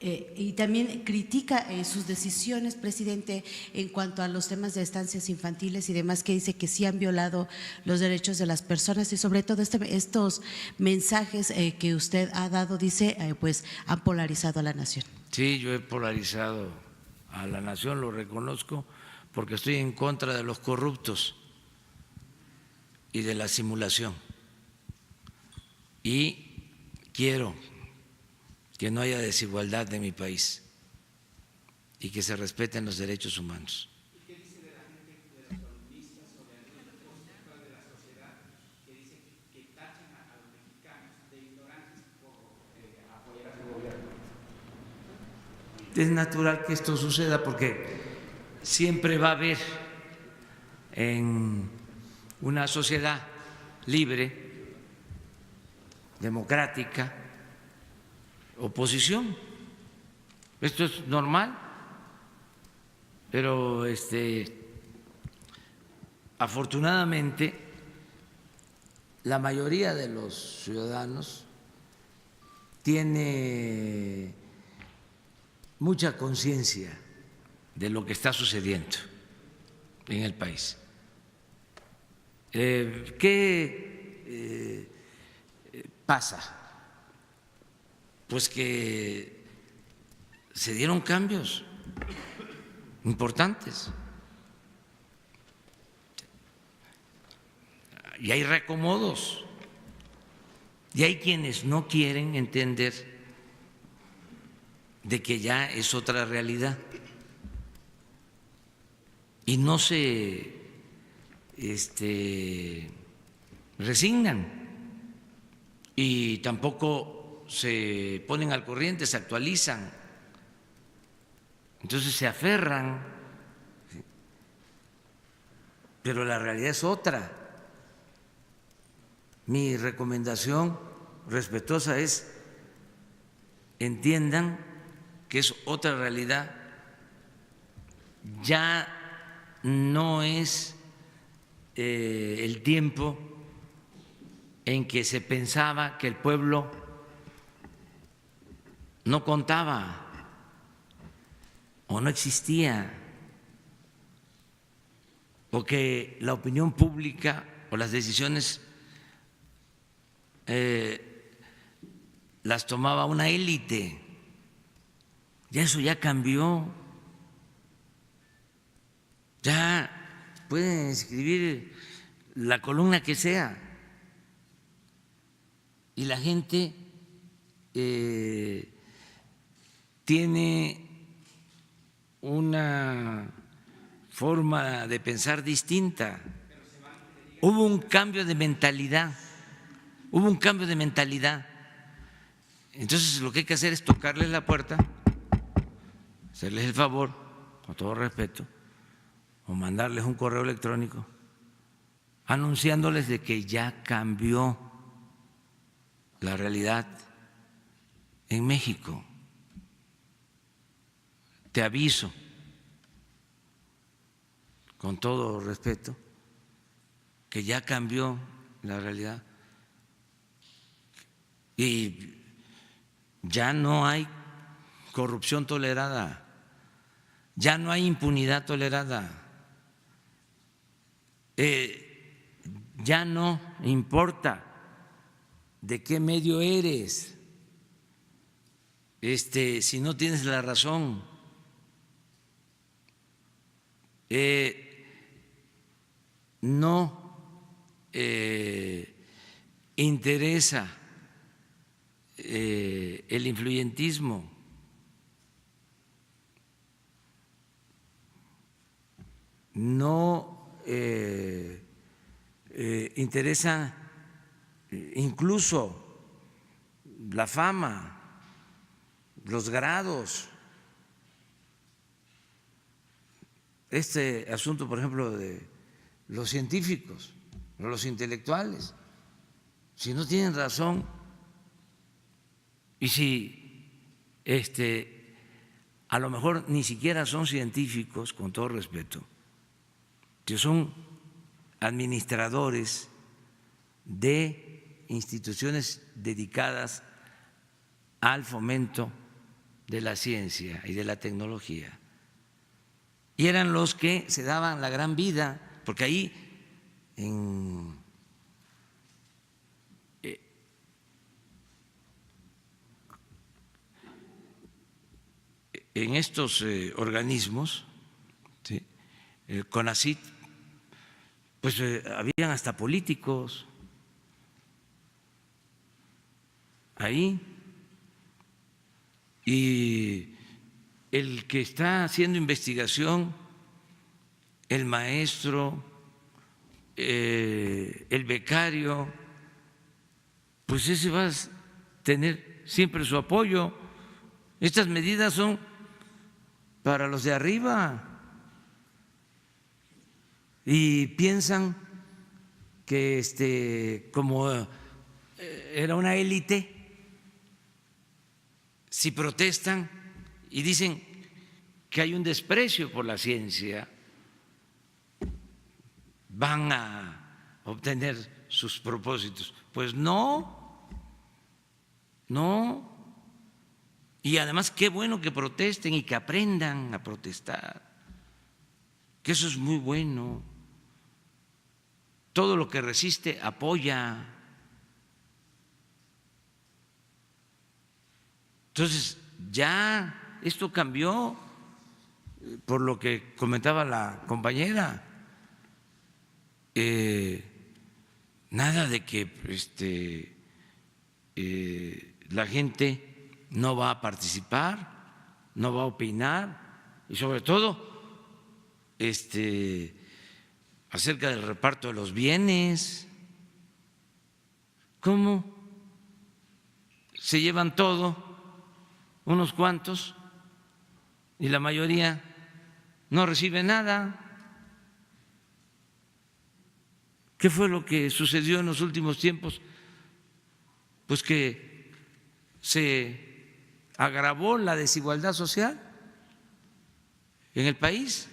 Y también critica sus decisiones, presidente, en cuanto a los temas de estancias infantiles y demás, que dice que sí han violado los derechos de las personas y sobre todo estos mensajes que usted ha dado, dice, pues han polarizado a la nación.
Sí, yo he polarizado a la nación, lo reconozco, porque estoy en contra de los corruptos y de la simulación. Y quiero que no haya desigualdad en mi país y que se respeten los derechos humanos.
¿Y qué dice de la gente, de los columnistas o de algunos sectores de la sociedad que dicen que tachan a los mexicanos de ignorantes por apoyar a su gobierno?
Es natural que esto suceda porque siempre va a haber en una sociedad libre, democrática, oposición. Esto es normal. pero afortunadamente la mayoría de los ciudadanos tiene mucha conciencia de lo que está sucediendo en el país. ¿Qué pasa? Pues que se dieron cambios importantes y hay reacomodos y hay quienes no quieren entender de que ya es otra realidad y no se resignan y tampoco se ponen al corriente, se actualizan, entonces se aferran, pero la realidad es otra. Mi recomendación respetuosa es: entiendan que es otra realidad, ya no es el tiempo en que se pensaba que el pueblo no contaba o no existía, o que la opinión pública o las decisiones las tomaba una élite. Ya eso ya cambió. Ya pueden escribir la columna que sea y la gente tiene una forma de pensar distinta. Hubo un cambio de mentalidad, Entonces lo que hay que hacer es tocarles la puerta, hacerles el favor, con todo respeto, o mandarles un correo electrónico anunciándoles de que ya cambió la realidad en México. Te aviso, con todo respeto, que ya cambió la realidad y ya no hay corrupción tolerada, ya no hay impunidad tolerada, ya no importa de qué medio eres, si no tienes la razón. No interesa el influyentismo, no interesa incluso la fama, los grados. Este asunto, por ejemplo, de los científicos, los intelectuales, si no tienen razón y si a lo mejor ni siquiera son científicos, con todo respeto, que son administradores de instituciones dedicadas al fomento de la ciencia y de la tecnología. Y eran los que se daban la gran vida, porque ahí en estos organismos, ¿sí?, el CONACYT, pues habían hasta políticos ahí, y el que está haciendo investigación, el maestro, el becario, pues ese va a tener siempre su apoyo. Estas medidas son para los de arriba y piensan que como era una élite, si protestan y dicen que hay un desprecio por la ciencia, van a obtener sus propósitos. Pues no, no. Y además qué bueno que protesten y que aprendan a protestar, que eso es muy bueno. Todo lo que resiste apoya. Entonces ya esto cambió, por lo que comentaba la compañera. Nada de que la gente no va a participar, no va a opinar y sobre todo acerca del reparto de los bienes. ¿Cómo se llevan todo unos cuantos y la mayoría no recibe nada? ¿Qué fue lo que sucedió en los últimos tiempos? Pues que se agravó la desigualdad social en el país.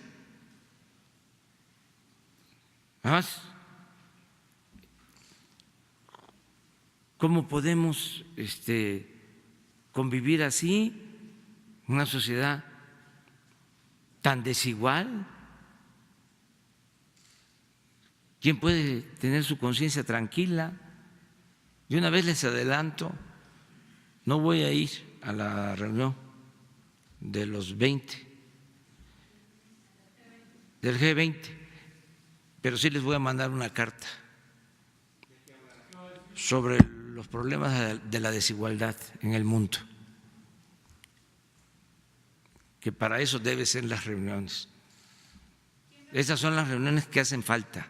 Además, ¿cómo podemos convivir así en una sociedad tan desigual? ¿Quién puede tener su conciencia tranquila? De una vez les adelanto, no voy a ir a la reunión de los 20, del G20, pero sí les voy a mandar una carta sobre los problemas de la desigualdad en el mundo, que para eso deben ser las reuniones. Esas son las reuniones que hacen falta.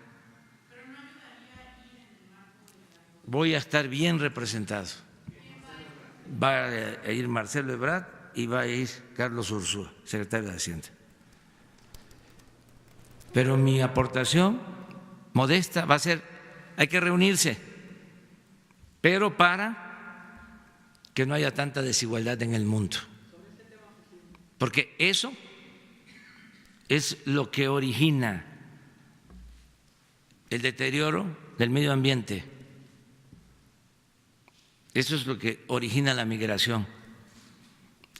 Voy a estar bien representado. Va a ir Marcelo Ebrard y va a ir Carlos Ursúa, secretario de Hacienda. Pero mi aportación modesta va a ser, hay que reunirse, pero para que no haya tanta desigualdad en el mundo. Porque eso es lo que origina el deterioro del medio ambiente. Eso es lo que origina la migración,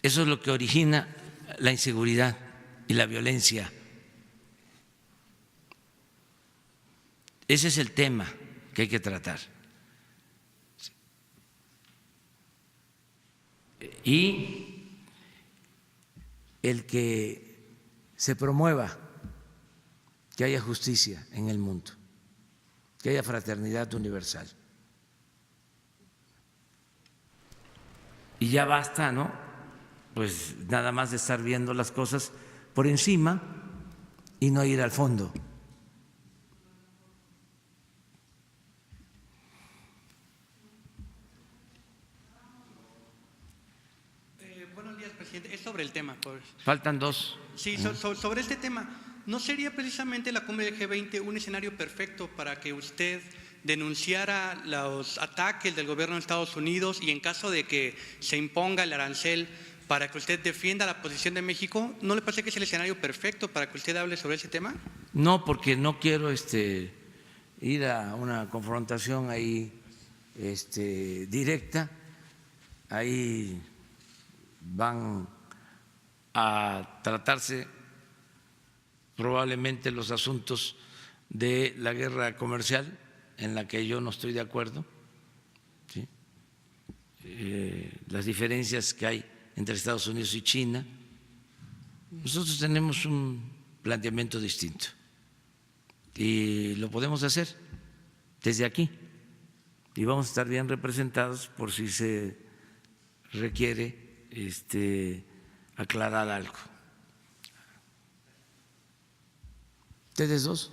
eso es lo que origina la inseguridad y la violencia. Ese es el tema que hay que tratar. Y el que se promueva que haya justicia en el mundo, que haya fraternidad universal. Y ya basta, ¿no? Pues nada más de estar viendo las cosas por encima y no ir al fondo.
Buenos días, presidente. Es sobre el tema.
Faltan dos.
Sí, sobre este tema. ¿No sería precisamente la cumbre del G20 un escenario perfecto para que usted denunciara los ataques del gobierno de Estados Unidos y en caso de que se imponga el arancel para que usted defienda la posición de México? ¿No le parece que es el escenario perfecto para que usted hable sobre ese tema?
No, porque no quiero ir a una confrontación ahí directa. Ahí van a tratarse probablemente los asuntos de la guerra comercial, en la que yo no estoy de acuerdo, ¿sí? Las diferencias que hay entre Estados Unidos y China. Nosotros tenemos un planteamiento distinto y lo podemos hacer desde aquí y vamos a estar bien representados por si se requiere aclarar algo. ¿Ustedes dos?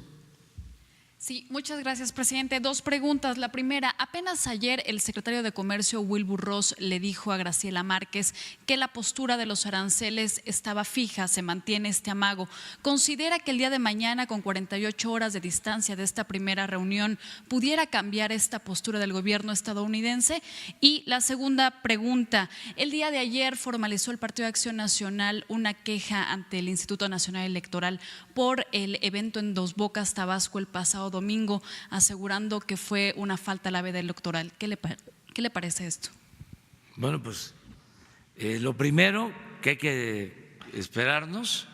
Sí, muchas gracias, presidente. Dos preguntas. La primera, apenas ayer el secretario de Comercio, Wilbur Ross, le dijo a Graciela Márquez que la postura de los aranceles estaba fija, se mantiene este amago. ¿Considera que el día de mañana, con 48 horas de distancia de esta primera reunión, pudiera cambiar esta postura del gobierno estadounidense? Y la segunda pregunta, el día de ayer formalizó el Partido de Acción Nacional una queja ante el Instituto Nacional Electoral por el evento en Dos Bocas, Tabasco, el pasado domingo, asegurando que fue una falta a la veda electoral. ¿Qué le parece esto?
Bueno, pues lo primero que hay que esperarnos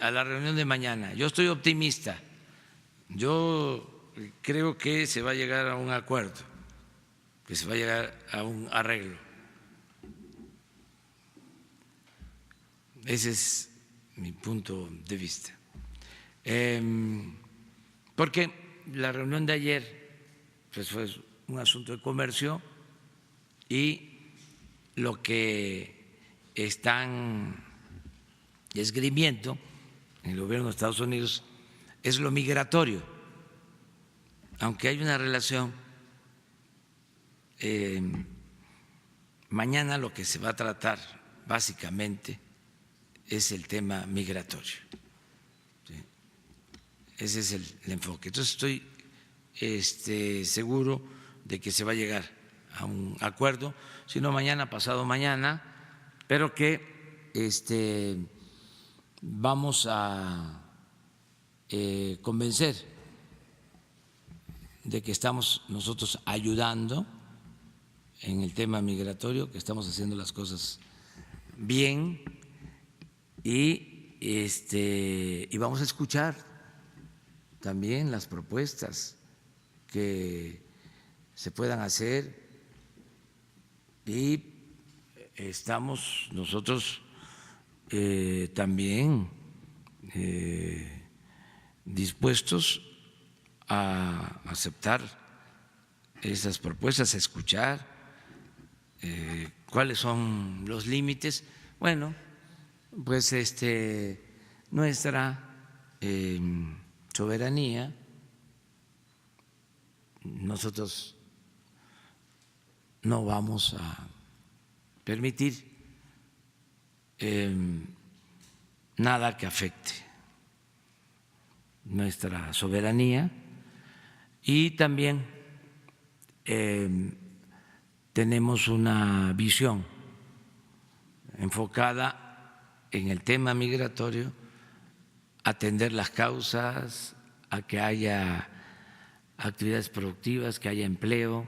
a la reunión de mañana. Yo estoy optimista. Yo creo que se va a llegar a un acuerdo, que se va a llegar a un arreglo. Ese es mi punto de vista. Porque la reunión de ayer pues fue un asunto de comercio y lo que están esgrimiendo en el gobierno de Estados Unidos es lo migratorio, aunque hay una relación. Mañana lo que se va a tratar básicamente es el tema migratorio. Ese es el enfoque. Entonces estoy seguro de que se va a llegar a un acuerdo, si no mañana, pasado mañana, pero que vamos a convencer de que estamos nosotros ayudando en el tema migratorio, que estamos haciendo las cosas bien y vamos a escuchar también las propuestas que se puedan hacer y estamos nosotros también dispuestos a aceptar esas propuestas, a escuchar cuáles son los límites. Bueno, pues nuestra soberanía, nosotros no vamos a permitir nada que afecte nuestra soberanía y también tenemos una visión enfocada en el tema migratorio, atender las causas, a que haya actividades productivas, que haya empleo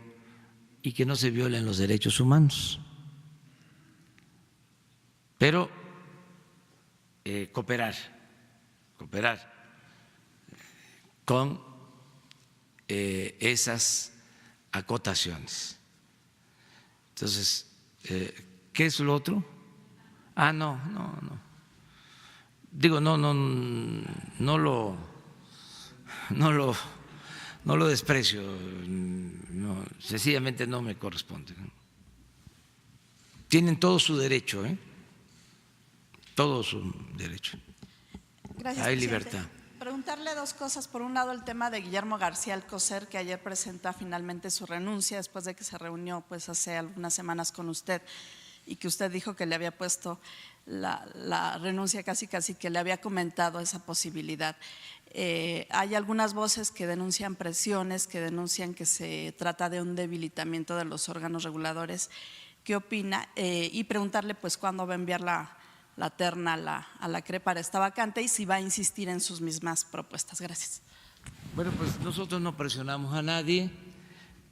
y que no se violen los derechos humanos. Pero cooperar con esas acotaciones. Entonces, ¿qué es lo otro? No. Digo, no lo desprecio, no, sencillamente no me corresponde. Tienen todo su derecho, todo su derecho.
Gracias,
hay
presidente.
Libertad.
Preguntarle dos cosas. Por un lado, el tema de Guillermo García Alcocer, que ayer presenta finalmente su renuncia después de que se reunió pues hace algunas semanas con usted y que usted dijo que le había puesto la renuncia casi que le había comentado esa posibilidad. Hay algunas voces que denuncian presiones, que denuncian que se trata de un debilitamiento de los órganos reguladores. ¿Qué opina? Y preguntarle pues cuándo va a enviar la terna a la CRE para esta vacante y si va a insistir en sus mismas propuestas. Gracias.
Bueno, pues nosotros no presionamos a nadie.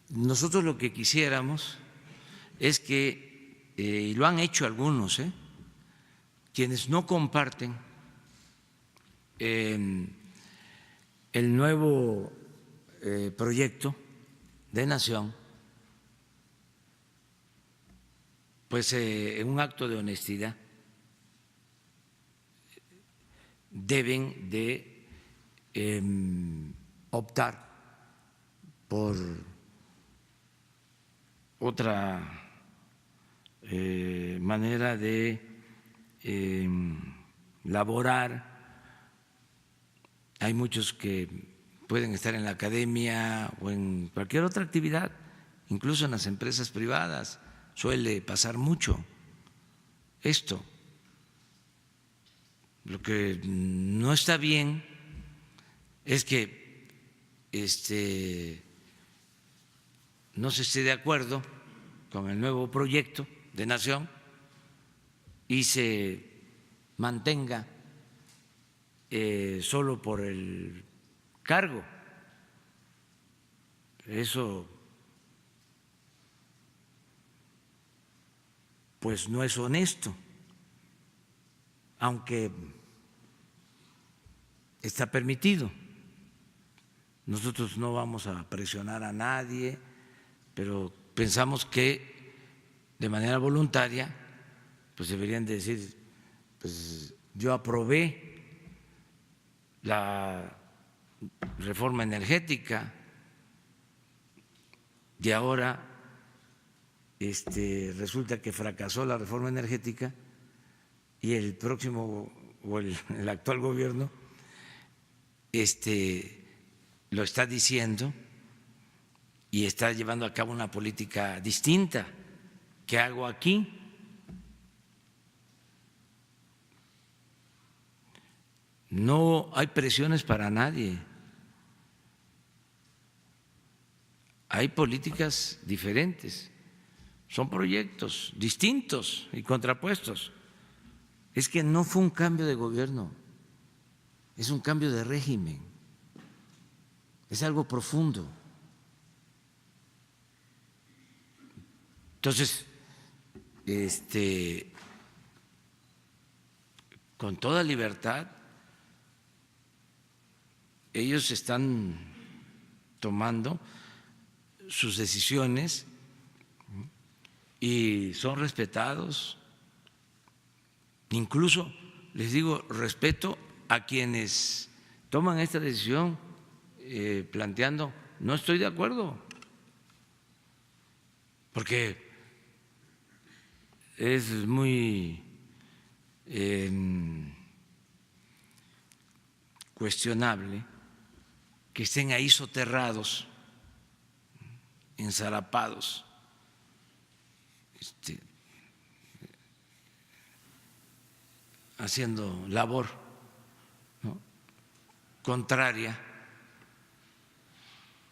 Nosotros lo que quisiéramos es que, y lo han hecho algunos, quienes no comparten el nuevo proyecto de nación, pues en un acto de honestidad deben de optar por otra manera de laborar. Hay muchos que pueden estar en la academia o en cualquier otra actividad, incluso en las empresas privadas. Suele pasar mucho esto. Lo que no está bien es que no se esté de acuerdo con el nuevo proyecto de nación y se mantenga solo por el cargo. Eso pues no es honesto, aunque está permitido. Nosotros no vamos a presionar a nadie, pero pensamos que de manera voluntaria pues deberían de decir, pues yo aprobé la reforma energética y ahora resulta que fracasó la reforma energética y el próximo o el actual gobierno lo está diciendo y está llevando a cabo una política distinta. ¿Qué hago aquí? No hay presiones para nadie. Hay políticas diferentes. Son proyectos distintos y contrapuestos. Es que no fue un cambio de gobierno, es un cambio de régimen. Es algo profundo. Entonces, con toda libertad, ellos están tomando sus decisiones y son respetados. Incluso, les digo, respeto a quienes toman esta decisión planteando, no estoy de acuerdo, porque es muy cuestionable que estén ahí soterrados, ensarapados, haciendo labor, ¿no?, contraria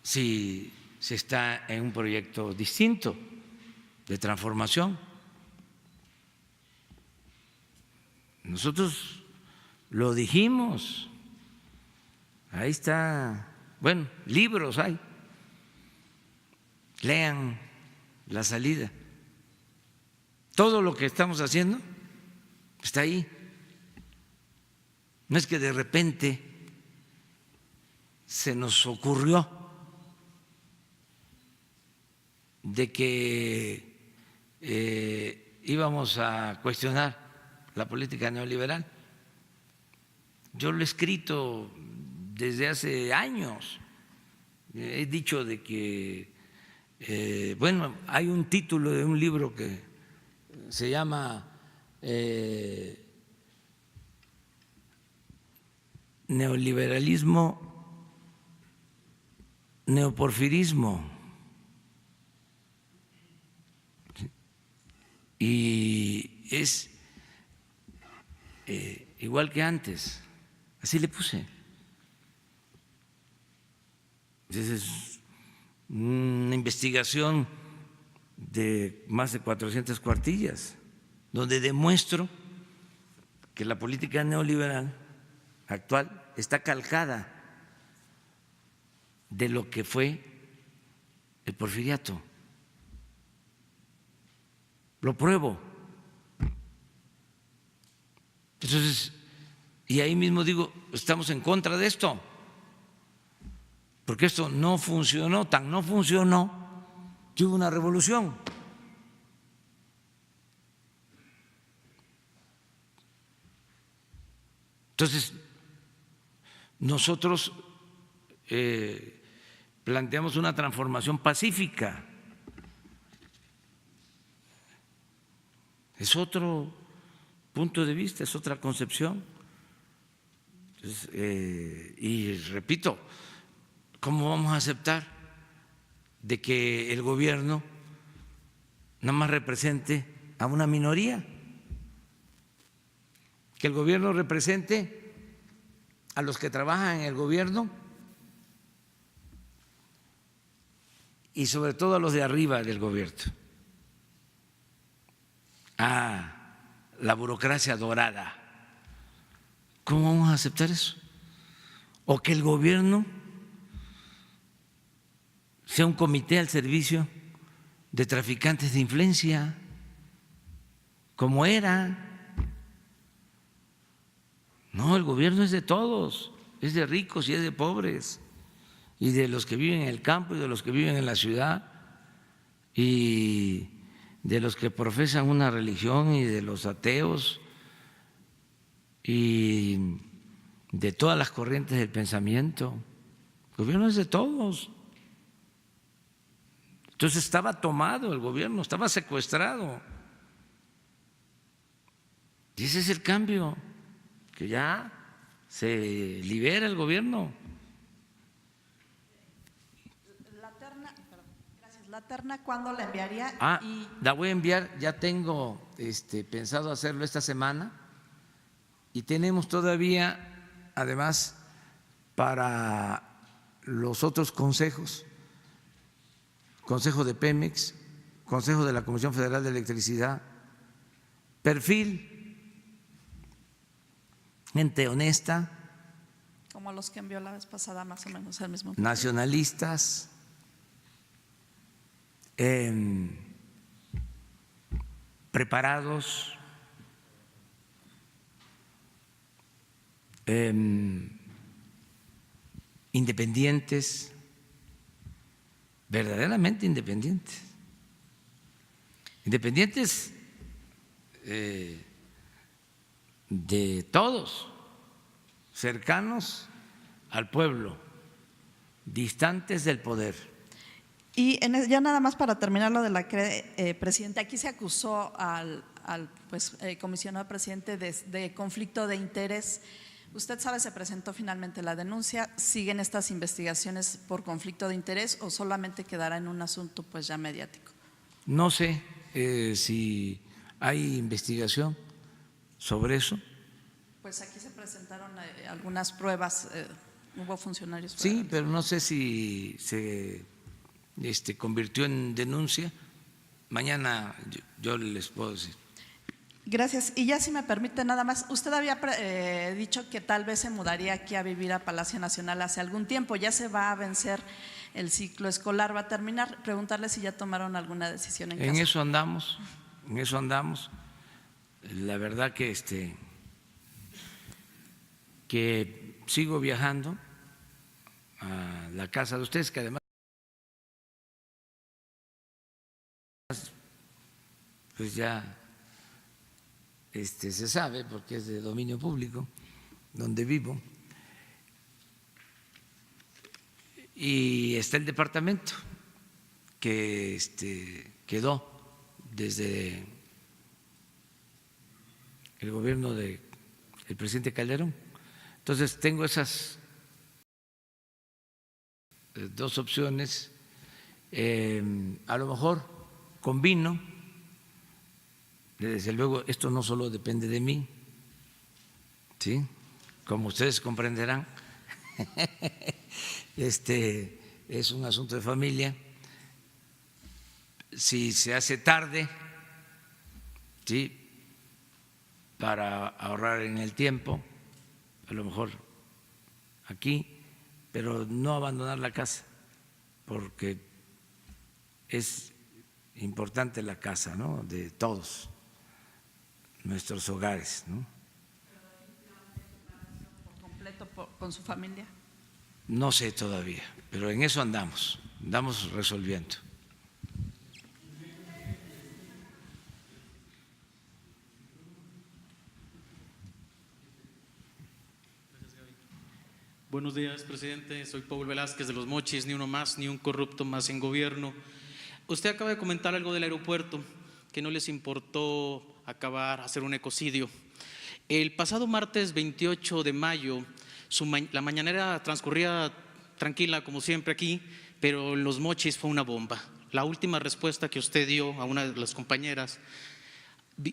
si se está en un proyecto distinto de transformación. Nosotros lo dijimos, ahí está, bueno, libros hay, lean la salida. Todo lo que estamos haciendo está ahí. No es que de repente se nos ocurrió de que íbamos a cuestionar la política neoliberal. Yo lo he escrito desde hace años. He dicho de que, bueno, hay un título de un libro que se llama Neoliberalismo, Neoporfirismo. Y es igual que antes, así le puse. Es una investigación de más de 400 cuartillas, donde demuestro que la política neoliberal actual está calcada de lo que fue el porfiriato. Lo pruebo. Entonces, y ahí mismo digo, estamos en contra de esto, porque esto no funcionó, tan no funcionó que hubo una revolución. Entonces, nosotros planteamos una transformación pacífica. Es otro punto de vista, es otra concepción. Entonces, y repito, ¿cómo vamos a aceptar de que el gobierno nada más represente a una minoría? Que el gobierno represente a los que trabajan en el gobierno y sobre todo a los de arriba del gobierno, a la burocracia dorada. ¿Cómo vamos a aceptar eso? O que el gobierno sea un comité al servicio de traficantes de influencia, como era. No, el gobierno es de todos, es de ricos y es de pobres, y de los que viven en el campo y de los que viven en la ciudad, y de los que profesan una religión y de los ateos, y de todas las corrientes del pensamiento. El gobierno es de todos. Entonces estaba tomado el gobierno, estaba secuestrado. Y ese es el cambio, que ya se libera el gobierno.
La terna, ¿cuándo la enviaría?
La voy a enviar, ya tengo pensado hacerlo esta semana, y tenemos todavía, además, para los otros consejos, Consejo de Pemex, Consejo de la Comisión Federal de Electricidad, perfil, gente honesta,
como los que envió la vez pasada, más o menos el mismo.
Nacionalistas, preparados, independientes, verdaderamente independientes, de todos, cercanos al pueblo, distantes del poder.
Y ya nada más para terminar lo de la presidente, aquí se acusó al comisionado presidente de conflicto de interés. ¿Usted sabe, se presentó finalmente la denuncia? ¿Siguen estas investigaciones por conflicto de interés o solamente quedará en un asunto pues ya mediático?
No sé si hay investigación sobre eso.
Pues aquí se presentaron algunas pruebas, hubo funcionarios.
Sí, pero no sé si se convirtió en denuncia. Mañana yo les puedo decir.
Gracias. Y ya si me permite nada más, usted había dicho que tal vez se mudaría aquí a vivir a Palacio Nacional hace algún tiempo, ya se va a vencer el ciclo escolar, va a terminar, preguntarle si ya tomaron alguna decisión en casa.
En eso andamos, la verdad que sigo viajando a la casa de ustedes, que además pues ya se sabe, porque es de dominio público, donde vivo, y está el departamento que quedó desde el gobierno del presidente Calderón. Entonces tengo esas dos opciones, a lo mejor combino. Desde luego, esto no solo depende de mí, ¿sí? Como ustedes comprenderán, es un asunto de familia. Si se hace tarde, ¿sí?, para ahorrar en el tiempo, a lo mejor aquí, pero no abandonar la casa, porque es importante la casa, ¿no?, de todos nuestros hogares, ¿no?
¿Por completo con su familia?
No sé todavía, pero en eso andamos resolviendo.
Buenos días, presidente. Soy Paul Velázquez de Los Mochis, ni uno más, ni un corrupto más en gobierno. Usted acaba de comentar algo del aeropuerto, que no les importó hacer un ecocidio. El pasado martes 28 de mayo, la mañanera transcurría tranquila como siempre aquí, pero en Los Mochis fue una bomba. La última respuesta que usted dio a una de las compañeras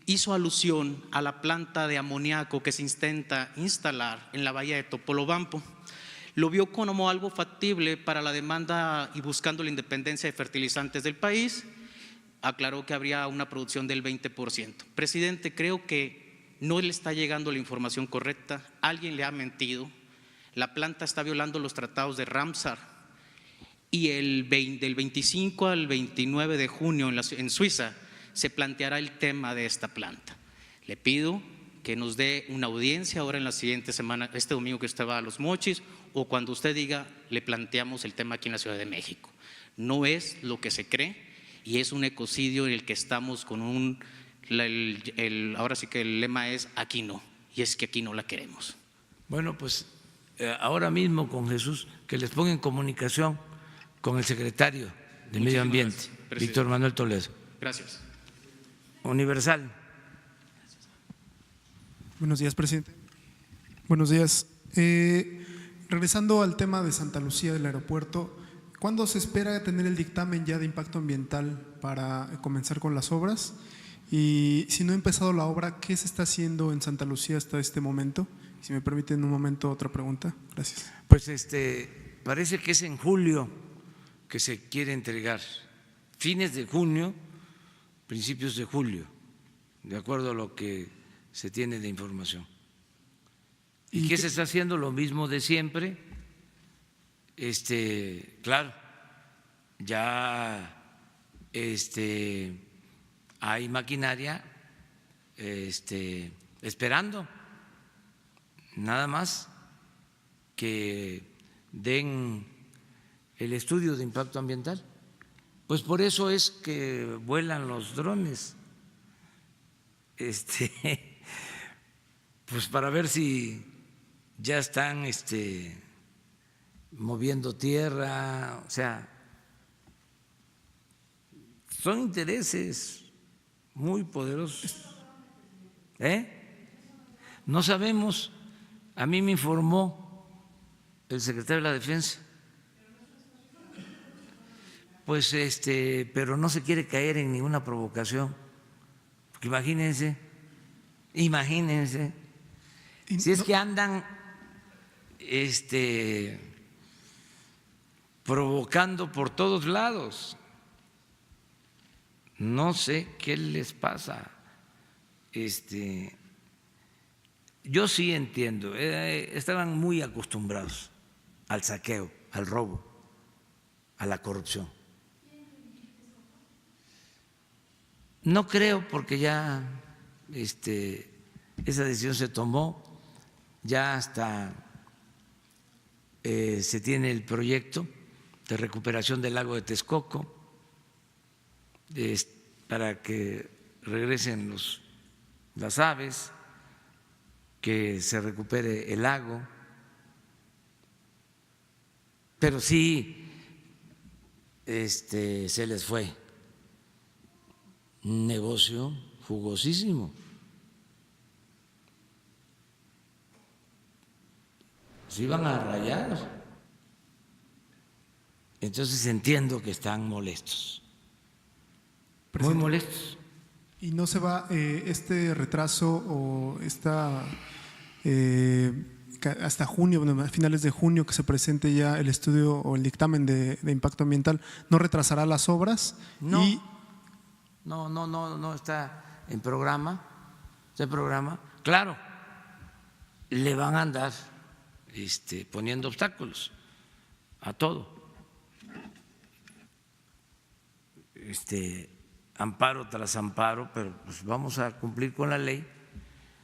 hizo alusión a la planta de amoníaco que se intenta instalar en la bahía de Topolobampo. Lo vio como algo factible para la demanda y buscando la independencia de fertilizantes del país. Aclaró que habría una producción del 20%. Presidente, creo que no le está llegando la información correcta, alguien le ha mentido, la planta está violando los tratados de Ramsar y del 25 al 29 de junio en Suiza se planteará el tema de esta planta. Le pido que nos dé una audiencia ahora en la siguiente semana, este domingo que usted va a Los Mochis, o cuando usted diga, le planteamos el tema aquí en la Ciudad de México. No es lo que se cree y es un ecocidio en el que estamos con ahora sí que el lema es aquí no, y es que aquí no la queremos.
Bueno, pues ahora mismo con Jesús, que les ponga en comunicación con el secretario de Medio Ambiente,
gracias,
Víctor Manuel Toledo.
Gracias.
Universal.
Buenos días, presidente. Buenos días. Regresando al tema de Santa Lucía del aeropuerto, ¿cuándo se espera tener el dictamen ya de impacto ambiental para comenzar con las obras? Y si no ha empezado la obra, ¿qué se está haciendo en Santa Lucía hasta este momento? Si me permiten un momento otra pregunta. Gracias.
Pues parece que es en julio que se quiere entregar, fines de junio, principios de julio, de acuerdo a lo que se tiene de información. ¿Y qué se está haciendo? Lo mismo de siempre. Claro, ya hay maquinaria esperando nada más que den el estudio de impacto ambiental. Pues por eso es que vuelan los drones, pues para ver si ya están moviendo tierra, o sea, son intereses muy poderosos. No sabemos, a mí me informó el secretario de la Defensa, pues pero no se quiere caer en ninguna provocación, porque imagínense, si es que andan provocando por todos lados. No sé qué les pasa. Yo sí entiendo, estaban muy acostumbrados al saqueo, al robo, a la corrupción. No creo, porque ya esa decisión se tomó, ya hasta se tiene el proyecto de recuperación del lago de Texcoco para que regresen las aves, que se recupere el lago, pero sí se les fue un negocio jugosísimo. Se iban a rayar. Entonces entiendo que están molestos, muy molestos.
¿Y no se va este retraso o hasta junio, a finales de junio, que se presente ya el estudio o el dictamen de impacto ambiental, no retrasará las obras?
No, no está en programa. Está en programa. Claro, le van a andar poniendo obstáculos a todo. Amparo tras amparo, pero pues vamos a cumplir con la ley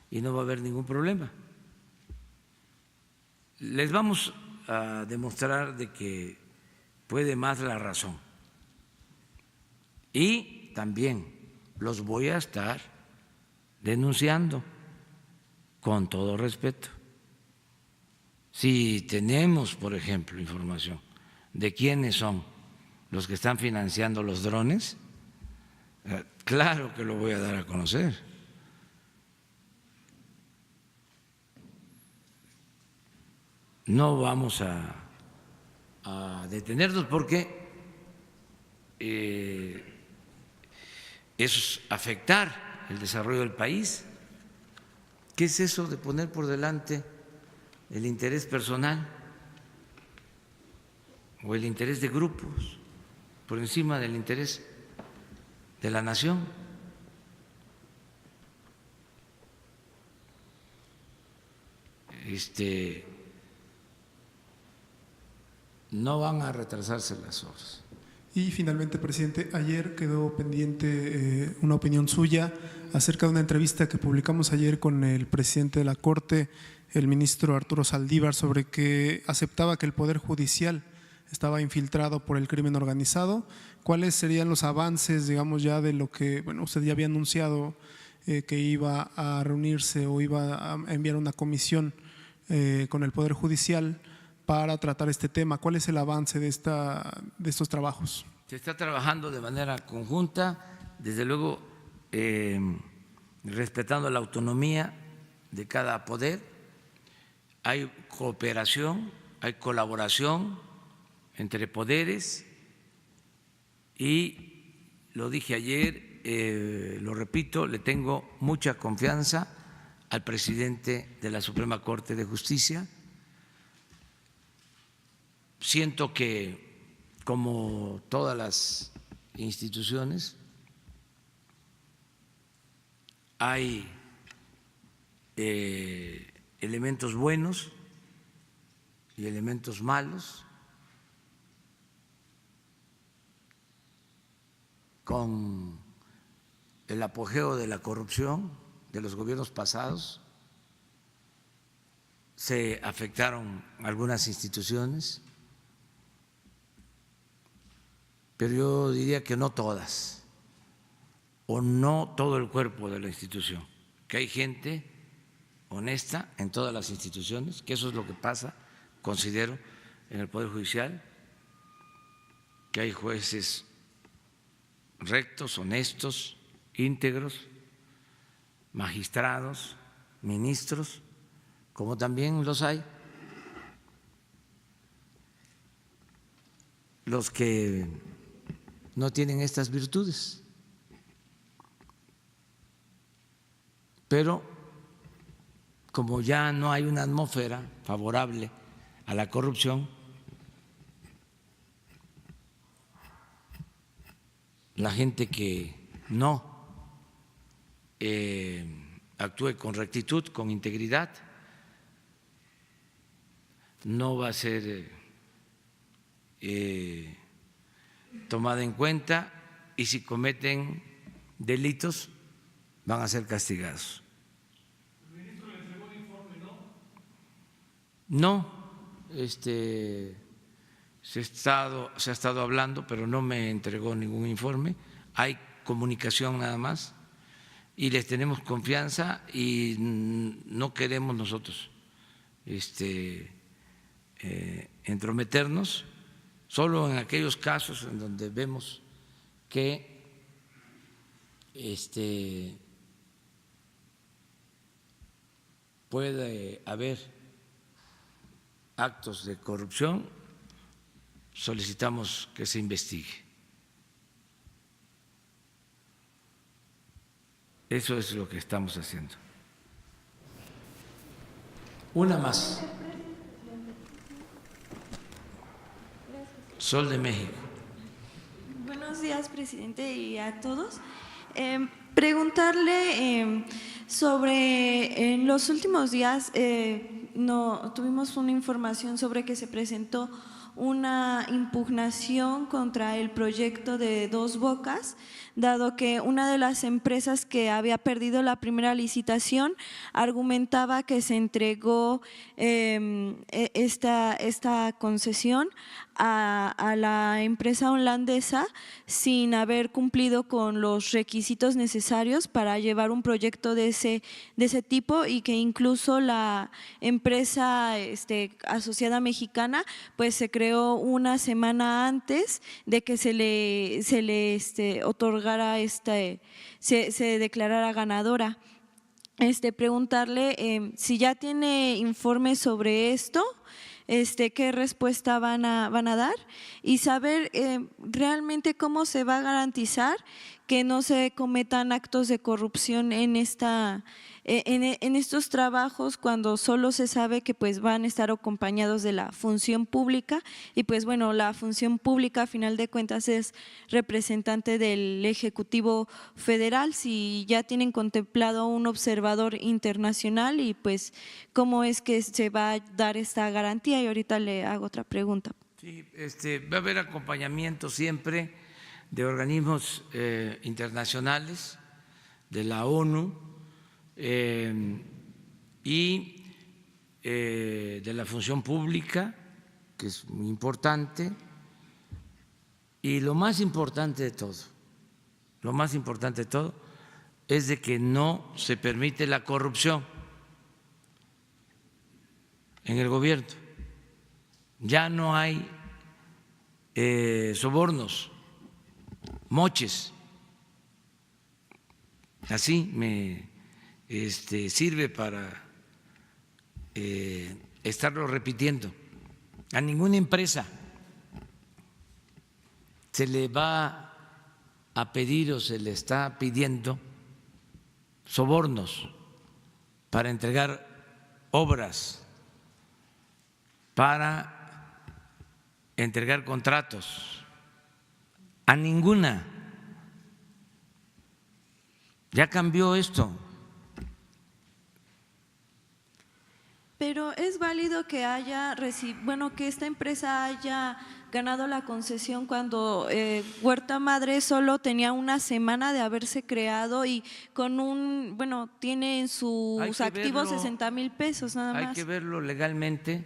y no va a haber ningún problema. Les vamos a demostrar de que puede más la razón, y también los voy a estar denunciando con todo respeto. Si tenemos, por ejemplo, información de quiénes son los que están financiando los drones, claro que lo voy a dar a conocer. No vamos a detenernos porque es afectar el desarrollo del país. ¿Qué es eso de poner por delante el interés personal o el interés de grupos por encima del interés de la nación? No van a retrasarse las obras.
Y finalmente, presidente, ayer quedó pendiente una opinión suya acerca de una entrevista que publicamos ayer con el presidente de la Corte, el ministro Arturo Saldívar, sobre que aceptaba que el Poder Judicial estaba infiltrado por el crimen organizado. ¿Cuáles serían los avances, digamos, ya de lo que, bueno, usted ya había anunciado que iba a reunirse o iba a enviar una comisión con el Poder Judicial para tratar este tema? ¿Cuál es el avance de estos trabajos?
Se está trabajando de manera conjunta, desde luego respetando la autonomía de cada poder. Hay cooperación, hay colaboración entre poderes y lo dije ayer, lo repito, le tengo mucha confianza al presidente de la Suprema Corte de Justicia. Siento que, como todas las instituciones, hay elementos buenos y elementos malos. Con el apogeo de la corrupción de los gobiernos pasados, se afectaron algunas instituciones, pero yo diría que no todas, o no todo el cuerpo de la institución, que hay gente honesta en todas las instituciones, que eso es lo que pasa, considero, en el Poder Judicial, que hay jueces rectos, honestos, íntegros, magistrados, ministros, como también los hay los que no tienen estas virtudes. Pero como ya no hay una atmósfera favorable a la corrupción, la gente que no actúe con rectitud, con integridad, no va a ser tomada en cuenta, y si cometen delitos van a ser castigados. ¿El ministro le entregó el informe, no? No, se ha estado hablando, pero no me entregó ningún informe. Hay comunicación nada más y les tenemos confianza y no queremos nosotros entrometernos, solo en aquellos casos en donde vemos que puede haber actos de corrupción, solicitamos que se investigue. Eso es lo que estamos haciendo. Una más. Sol de México.
Buenos días, presidente, y a todos. Preguntarle sobre, en los últimos días tuvimos una información sobre que se presentó una impugnación contra el proyecto de Dos Bocas, dado que una de las empresas que había perdido la primera licitación argumentaba que se entregó esta concesión a la empresa holandesa sin haber cumplido con los requisitos necesarios para llevar un proyecto de ese tipo, y que incluso la empresa asociada mexicana pues se creó una semana antes de que se le otorgara se declarara ganadora. Preguntarle si ya tiene informes sobre esto, qué respuesta van a dar y saber realmente cómo se va a garantizar que no se cometan actos de corrupción en estos trabajos cuando solo se sabe que pues van a estar acompañados de la función pública y pues bueno, la función pública a final de cuentas es representante del Ejecutivo Federal, si ya tienen contemplado un observador internacional y pues cómo es que se va a dar esta garantía. Y ahorita le hago otra pregunta.
Sí, va a haber acompañamiento siempre de organismos internacionales, de la ONU y de la función pública, que es muy importante, y lo más importante de todo es de que no se permite la corrupción en el gobierno. Ya no hay sobornos, moches. Así me sirve para estarlo repitiendo. A ninguna empresa se le va a pedir o se le está pidiendo sobornos para entregar obras, para entregar contratos. A ninguna. Ya cambió esto.
Pero es válido que que esta empresa haya ganado la concesión cuando Huerta Madre solo tenía una semana de haberse creado y tiene en sus activos 60,000 pesos nada más.
Hay que verlo legalmente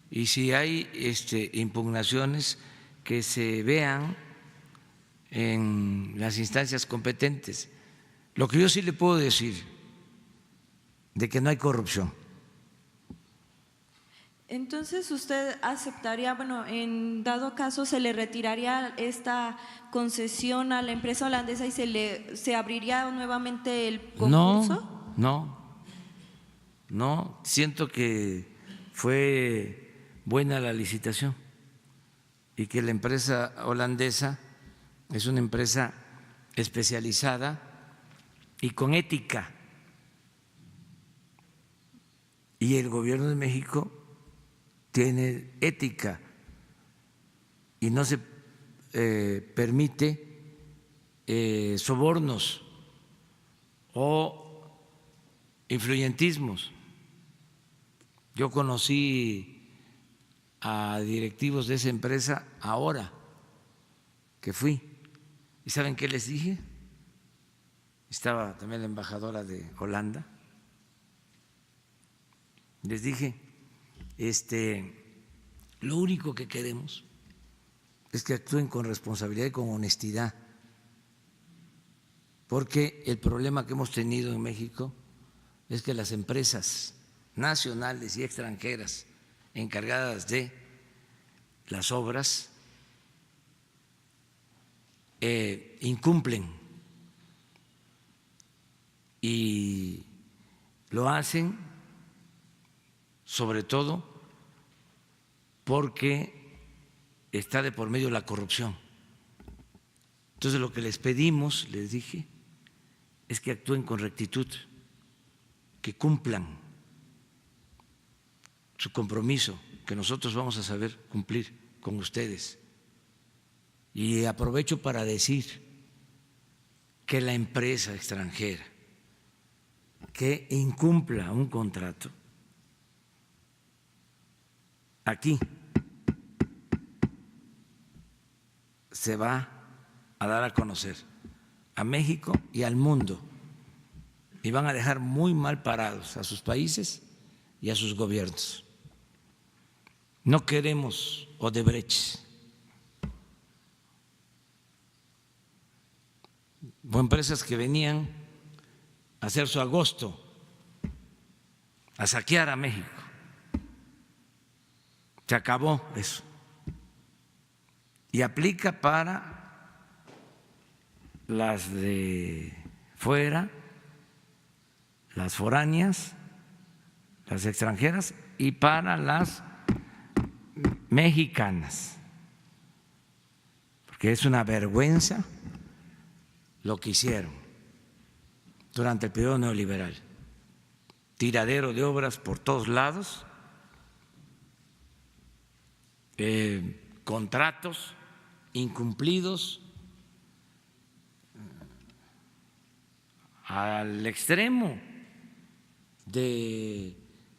y si hay impugnaciones que se vean en las instancias competentes. Lo que yo sí le puedo decir de que no hay corrupción.
Entonces usted aceptaría, en dado caso se le retiraría esta concesión a la empresa holandesa y se abriría nuevamente el concurso.
No, siento que fue buena la licitación y que la empresa holandesa es una empresa especializada y con ética. Y el gobierno de México tiene ética y no se permite sobornos o influyentismos. Yo conocí a directivos de esa empresa ahora que fui. ¿Y saben qué les dije? Estaba también la embajadora de Holanda. Les dije, lo único que queremos es que actúen con responsabilidad y con honestidad, porque el problema que hemos tenido en México es que las empresas nacionales y extranjeras encargadas de las obras incumplen y lo hacen sobre todo porque está de por medio la corrupción. Entonces lo que les pedimos, les dije, es que actúen con rectitud, que cumplan su compromiso, que nosotros vamos a saber cumplir con ustedes. Y aprovecho para decir que la empresa extranjera que incumpla un contrato aquí se va a dar a conocer a México y al mundo y van a dejar muy mal parados a sus países y a sus gobiernos. No queremos Odebrecht o empresas que venían a hacer su agosto, a saquear a México. Se acabó eso. Y aplica para las de fuera, las foráneas, las extranjeras y para las mexicanas, porque es una vergüenza lo que hicieron durante el periodo neoliberal. Tiradero de obras por todos lados, contratos incumplidos al extremo de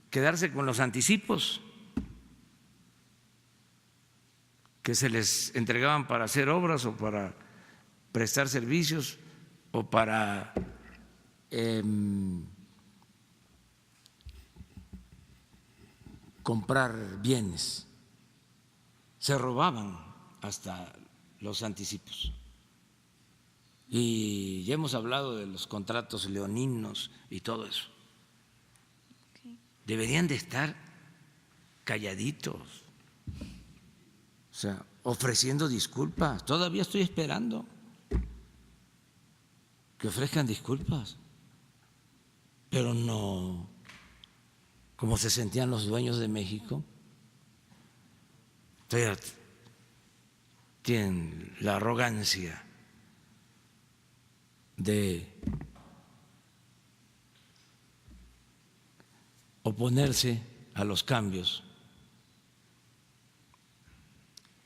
quedarse con los anticipos que se les entregaban para hacer obras o para prestar servicios o para comprar bienes. Se robaban hasta los anticipos. Y ya hemos hablado de los contratos leoninos y todo eso. Deberían de estar calladitos, o sea, ofreciendo disculpas. Todavía estoy esperando que ofrezcan disculpas, pero no como se sentían los dueños de México. Todavía tienen la arrogancia de oponerse a los cambios.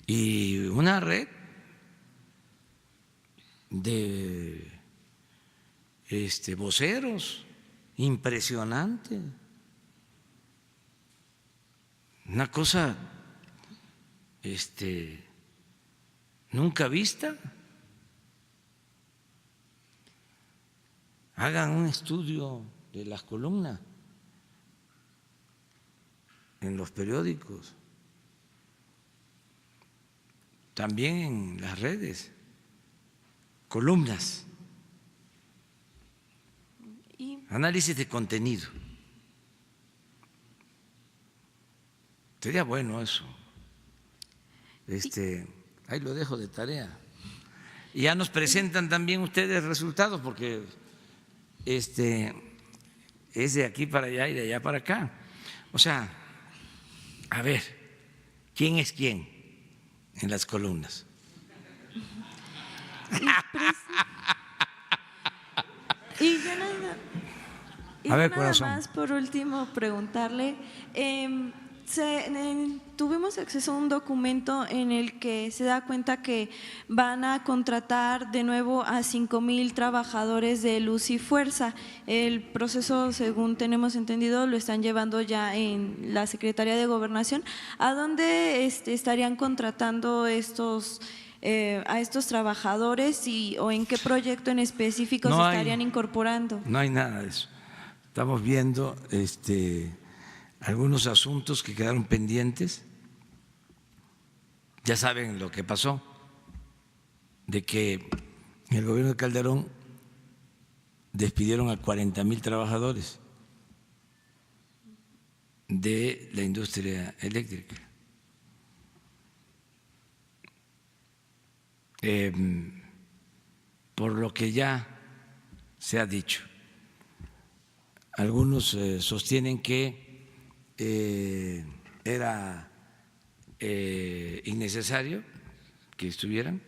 Y una red de voceros impresionante, una cosa nunca vista. Hagan un estudio de las columnas en los periódicos, también en las redes, columnas, análisis de contenido. Sería bueno eso. Ahí lo dejo de tarea. Y ya nos presentan también ustedes resultados, porque es de aquí para allá y de allá para acá. O sea, a ver, ¿quién es quién en las columnas?
Y
A ver,
nada
corazón.
más, por último, preguntarle, tuvimos acceso a un documento en el que se da cuenta que van a contratar de nuevo a 5,000 trabajadores de Luz y Fuerza. El proceso, según tenemos entendido, lo están llevando ya en la Secretaría de Gobernación. ¿A dónde estarían contratando a estos trabajadores o en qué proyecto en específico se estarían incorporando?
No hay nada de eso. Estamos viendo algunos asuntos que quedaron pendientes. Ya saben lo que pasó, de que en el gobierno de Calderón despidieron a 40,000 trabajadores de la industria eléctrica. Por lo que ya se ha dicho, algunos sostienen que era innecesario que estuvieran,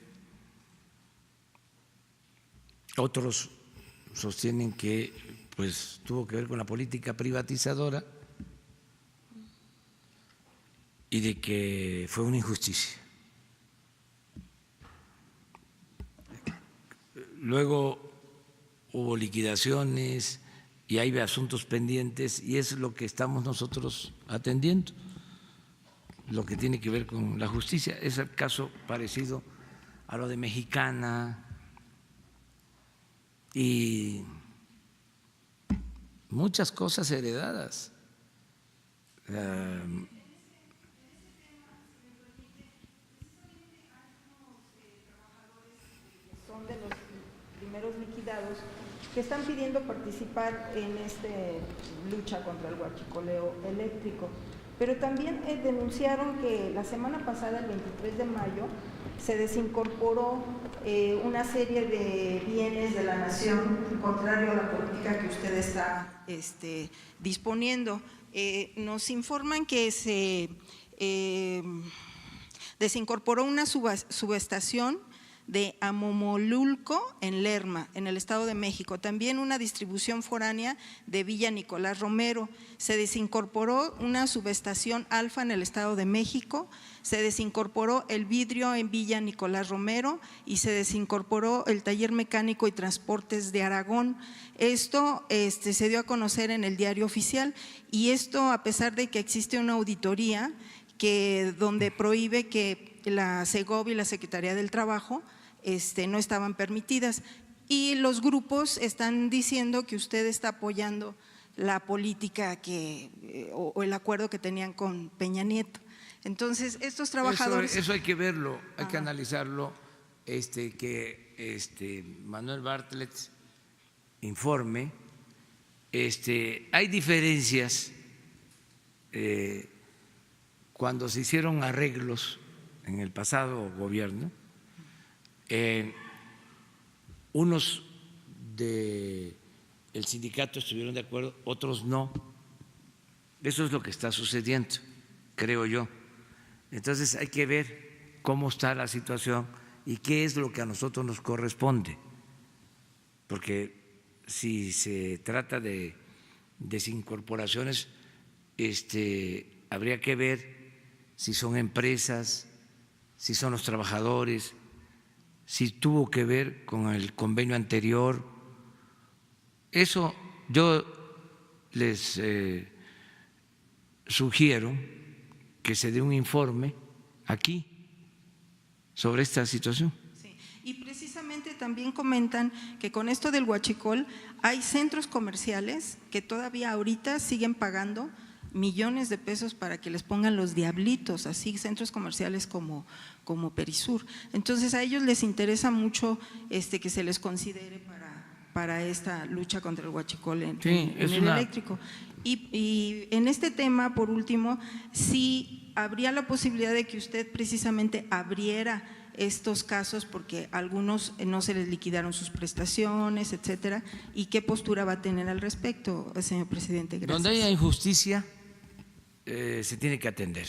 otros sostienen que pues tuvo que ver con la política privatizadora y de que fue una injusticia. Luego hubo liquidaciones y hay asuntos pendientes, y es lo que estamos nosotros atendiendo, lo que tiene que ver con la justicia. Es el caso parecido a lo de Mexicana y muchas cosas heredadas.
Son de los primeros liquidados que están pidiendo participar en esta lucha contra el huachicoleo eléctrico. Pero también denunciaron que la semana pasada, el 23 de mayo, se desincorporó una serie de bienes de la nación, contrario a la política que usted está disponiendo. Nos informan que se desincorporó una subestación de Amomolulco en Lerma, en el Estado de México, también una distribución foránea de Villa Nicolás Romero, se desincorporó una subestación Alfa en el Estado de México, se desincorporó el vidrio en Villa Nicolás Romero y se desincorporó el taller mecánico y transportes de Aragón. Esto se dio a conocer en el Diario Oficial, y esto a pesar de que existe una auditoría donde prohíbe que la Segov y la Secretaría del Trabajo no estaban permitidas, y los grupos están diciendo que usted está apoyando la política o el acuerdo que tenían con Peña Nieto. Entonces, estos trabajadores…
Eso hay que verlo, hay que analizarlo, que Manuel Bartlett informe. Hay diferencias cuando se hicieron arreglos en el pasado gobierno, unos del sindicato estuvieron de acuerdo, otros no. Eso es lo que está sucediendo, creo yo. Entonces hay que ver cómo está la situación y qué es lo que a nosotros nos corresponde, porque si se trata de desincorporaciones, habría que ver si son empresas, si son los trabajadores, si tuvo que ver con el convenio anterior. Eso yo les sugiero que se dé un informe aquí sobre esta situación.
Sí. Y precisamente también comentan que con esto del huachicol hay centros comerciales que todavía ahorita siguen pagando millones de pesos para que les pongan los diablitos, así centros comerciales como Perisur. Entonces a ellos les interesa mucho que se les considere para esta lucha contra el huachicol en el eléctrico. Y en este tema, por último, sí habría la posibilidad de que usted precisamente abriera estos casos, porque a algunos no se les liquidaron sus prestaciones, etcétera, y qué postura va a tener al respecto, señor presidente. Gracias.
Donde haya injusticia, se tiene que atender.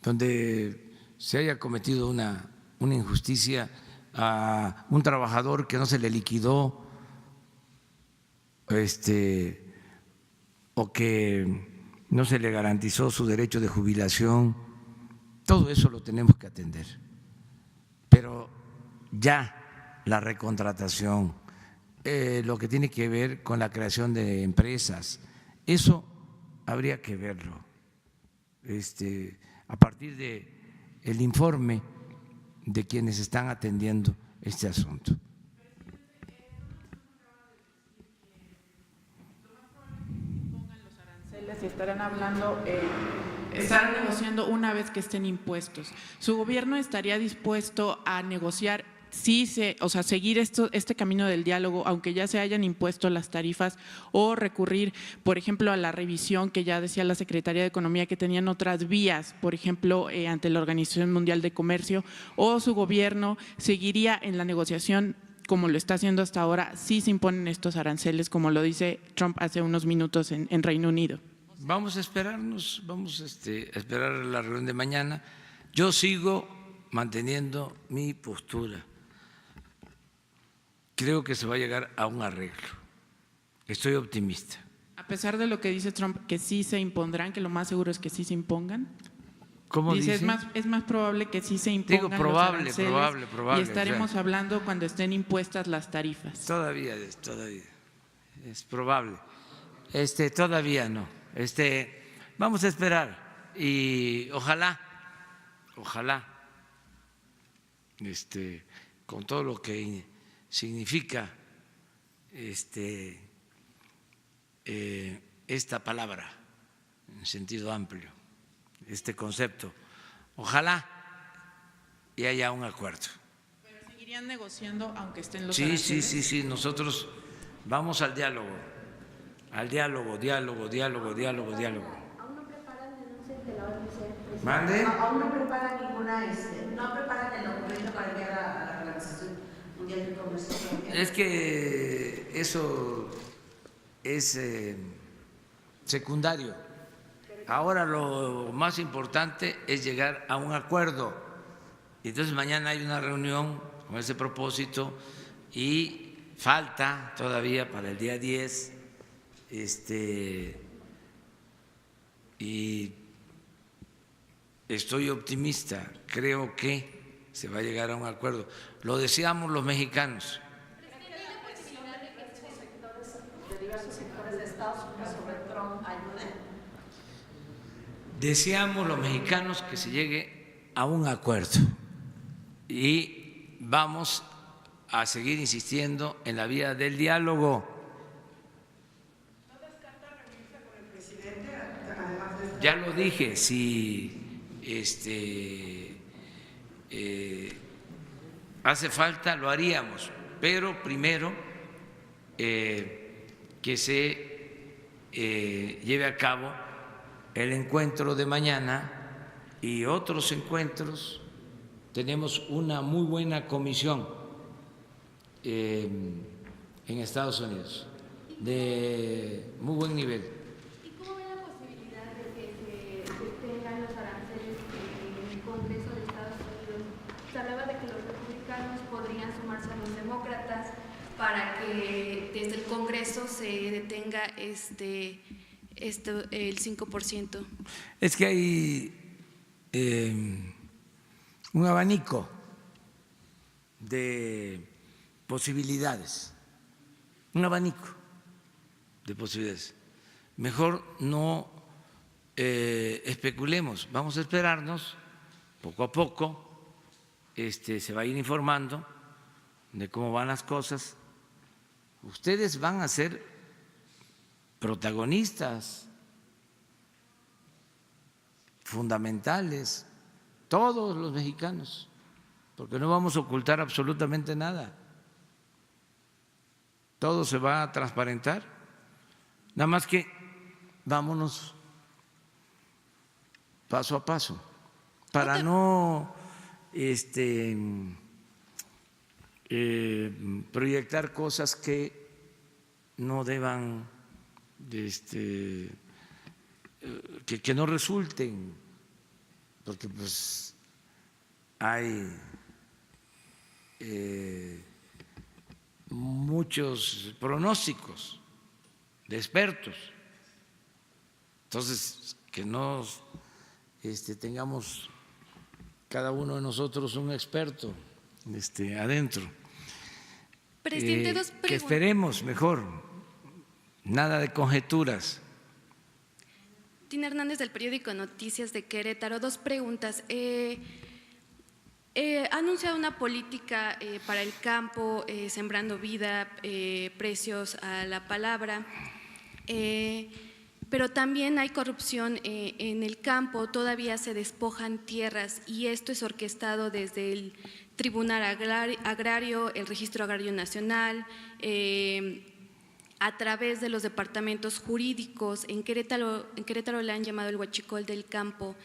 Donde se haya cometido una injusticia a un trabajador que no se le liquidó, o que no se le garantizó su derecho de jubilación, todo eso lo tenemos que atender. Pero ya la recontratación, lo que tiene que ver con la creación de empresas, eso habría que verlo a partir del informe de quienes están atendiendo este asunto.
Si estarán hablando, estarán negociando una vez que estén impuestos. ¿Su gobierno estaría dispuesto a negociar, seguir este camino del diálogo, aunque ya se hayan impuesto las tarifas, o recurrir, por ejemplo, a la revisión que ya decía la Secretaría de Economía que tenían otras vías, por ejemplo, ante la Organización Mundial de Comercio, o su gobierno seguiría en la negociación como lo está haciendo hasta ahora, si se imponen estos aranceles, como lo dice Trump hace unos minutos en Reino Unido?
Vamos a esperarnos, vamos a esperar la reunión de mañana. Yo sigo manteniendo mi postura. Creo que se va a llegar a un arreglo. Estoy optimista.
A pesar de lo que dice Trump, que sí se impondrán, que lo más seguro es que sí se impongan.
¿Cómo dice?
Es más probable que sí se impongan.
Digo, probable.
Y estaremos hablando cuando estén impuestas las tarifas.
Todavía es probable. Todavía no. Vamos a esperar y ojalá, con todo lo que significa esta palabra en sentido amplio, este concepto, ojalá y haya un acuerdo.
¿Pero seguirían negociando aunque estén los
Sí,
aranceles?
nosotros vamos al diálogo. Diálogo.
¿Aún no preparan denuncias de la OMC?
¿Mande?
¿Aún no preparan no preparan el documento para enviar a la Organización Mundial de Comercio?
Es que eso es secundario.
Pero
ahora lo más importante es llegar a un acuerdo. Entonces mañana hay una reunión con ese propósito y falta todavía para el día 10 y estoy optimista, creo que se va a llegar a un acuerdo. Lo deseamos los mexicanos.
De diversos sectores de Estados Unidos sobre Trump ayuden.
Deseamos los mexicanos que se llegue a un acuerdo y vamos a seguir insistiendo en la vía del diálogo. Ya lo dije, si hace falta lo haríamos, pero primero que se lleve a cabo el encuentro de mañana y otros encuentros. Tenemos una muy buena comisión en Estados Unidos, de muy buen nivel.
¿Y cómo ve la posibilidad de que se detengan los aranceles en el Congreso de Estados Unidos? Se hablaba de que los republicanos podrían sumarse a los demócratas para que desde el Congreso se detenga el 5%.
Es que hay un abanico de posibilidades, un abanico de posibilidades. Mejor no especulemos, vamos a esperarnos poco a poco, se va a ir informando de cómo van las cosas. Ustedes van a ser protagonistas fundamentales, todos los mexicanos, porque no vamos a ocultar absolutamente nada. Todo se va a transparentar, nada más que vámonos paso a paso, para no proyectar cosas que no deban, que no resulten, porque pues hay muchos pronósticos de expertos, entonces que no tengamos cada uno de nosotros un experto adentro.
Presidente, dos
que
preguntas.
esperemos mejor, nada de conjeturas.
Tina Hernández del periódico Noticias de Querétaro, dos preguntas. Ha anunciado una política para el campo, sembrando vida, precios a la palabra, pero también hay corrupción en el campo, todavía se despojan tierras y esto es orquestado desde el Tribunal Agrario, el Registro Agrario Nacional, a través de los departamentos jurídicos. En Querétaro le han llamado el huachicol del campo.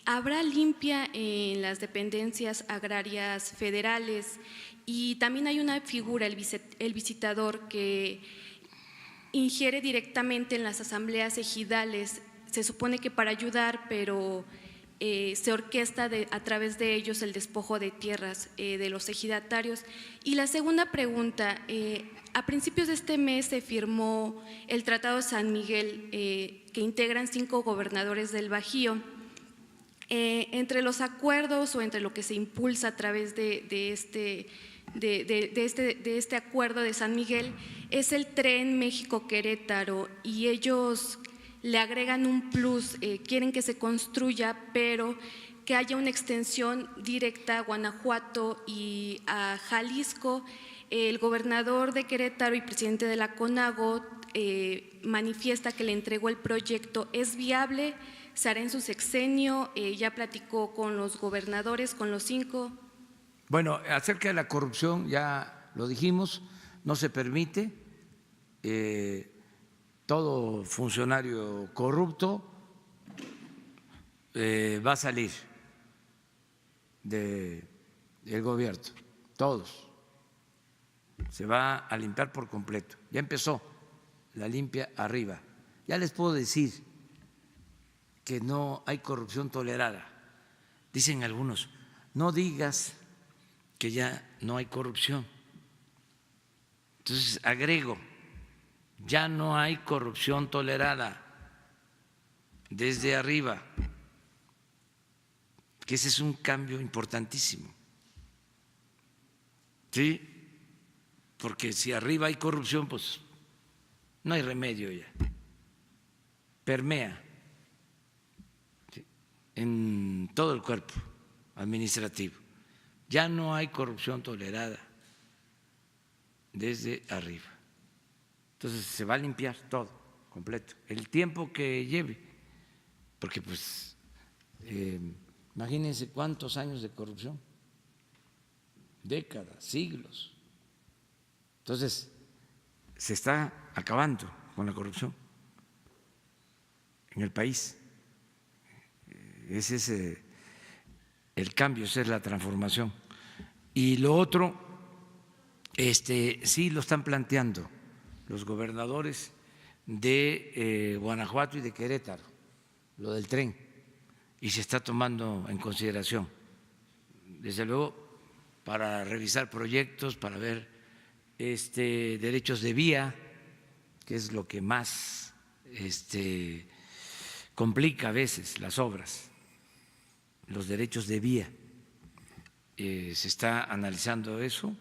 ¿Habrá limpia en las dependencias agrarias federales? Y también hay una figura, el visitador, que ingiere directamente en las asambleas ejidales. Se supone que para ayudar, pero se orquesta a través de ellos el despojo de tierras de los ejidatarios. Y la segunda pregunta, a principios de este mes se firmó el Tratado de San Miguel, que integran 5 gobernadores del Bajío. Entre los acuerdos o entre lo que se impulsa a través de este acuerdo de San Miguel es el tren México-Querétaro, y ellos le agregan un plus, quieren que se construya, pero que haya una extensión directa a Guanajuato y a Jalisco. El gobernador de Querétaro y presidente de la CONAGO manifiesta que le entregó el proyecto, es viable, se hará en su sexenio, ya platicó con los gobernadores, con los 5.
Bueno, acerca de la corrupción ya lo dijimos, no se permite. Todo funcionario corrupto va a salir del gobierno, todos. Se va a limpiar por completo. Ya empezó la limpia arriba. Ya les puedo decir que no hay corrupción tolerada. Dicen algunos, no digas que ya no hay corrupción. Entonces agrego, ya no hay corrupción tolerada desde arriba, que ese es un cambio importantísimo. ¿Sí? Porque si arriba hay corrupción, pues no hay remedio ya. Permea en todo el cuerpo administrativo. Ya no hay corrupción tolerada desde arriba. Entonces se va a limpiar todo, completo, el tiempo que lleve, porque pues imagínense cuántos años de corrupción, décadas, siglos. Entonces se está acabando con la corrupción en el país. Ese es el cambio, esa es la transformación. Y lo otro, sí lo están planteando los gobernadores de Guanajuato y de Querétaro, lo del tren, y se está tomando en consideración, desde luego, para revisar proyectos, para ver derechos de vía, que es lo que más complica a veces las obras, los derechos de vía. Se está analizando eso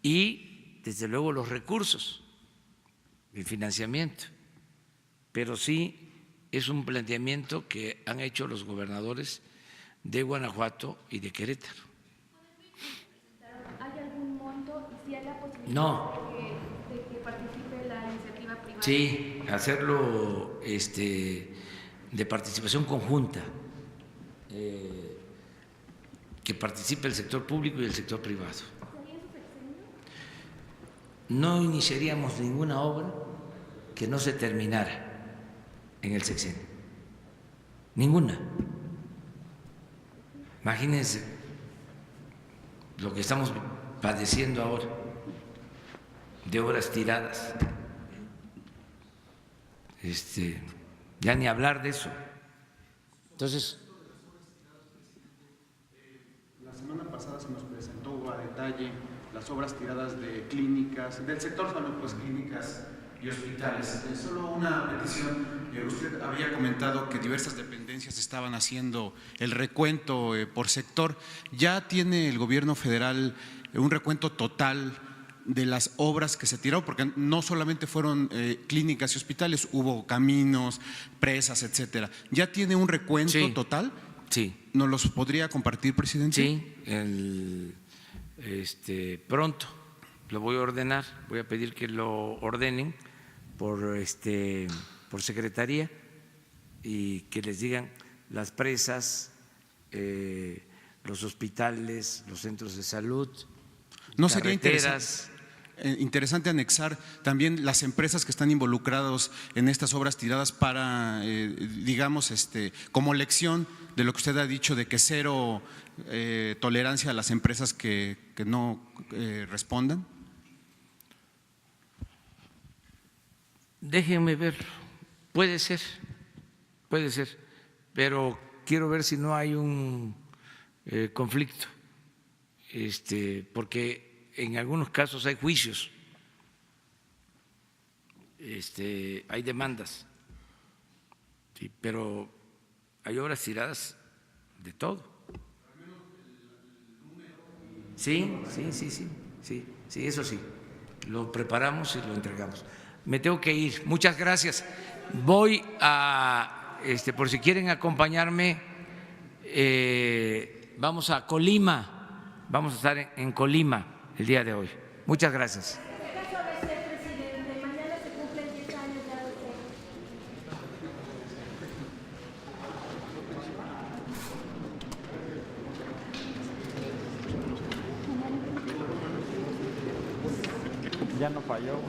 y, desde luego, los recursos, el financiamiento. Pero sí es un planteamiento que han hecho los gobernadores de Guanajuato y de Querétaro.
¿Hay algún monto y si hay la posibilidad
No.
de que participe la iniciativa privada?
Sí, hacerlo de participación conjunta, que participe el sector público y el sector privado. No iniciaríamos ninguna obra que no se terminara en el sexenio, ninguna. Imagínense lo que estamos padeciendo ahora, de horas tiradas. Ya ni hablar de eso. Entonces,
la semana pasada se nos presentó a detalle las obras tiradas de clínicas, del sector salud, pues clínicas y hospitales. Solo una petición. Usted había comentado que diversas dependencias estaban haciendo el recuento por sector. ¿Ya tiene el gobierno federal un recuento total de las obras que se tiraron? Porque no solamente fueron clínicas y hospitales, hubo caminos, presas, etcétera. ¿Ya tiene un recuento total?
Sí.
¿Nos los podría compartir, presidente?
Sí, pronto lo voy a ordenar, voy a pedir que lo ordenen por secretaría y que les digan las presas, los hospitales, los centros de salud.
¿No sería
carreteras,
interesante anexar también las empresas que están involucradas en estas obras tiradas para, digamos, como lección de lo que usted ha dicho de que cero tolerancia a las empresas que no respondan?
Déjenme ver, puede ser, pero quiero ver si no hay un conflicto, porque en algunos casos hay juicios, hay demandas, sí, pero hay obras tiradas de todo. Sí, eso sí, lo preparamos y lo entregamos. Me tengo que ir, muchas gracias. Voy a, por si quieren acompañarme, vamos a Colima, vamos a estar en Colima el día de hoy. Muchas gracias.
Ya no falló.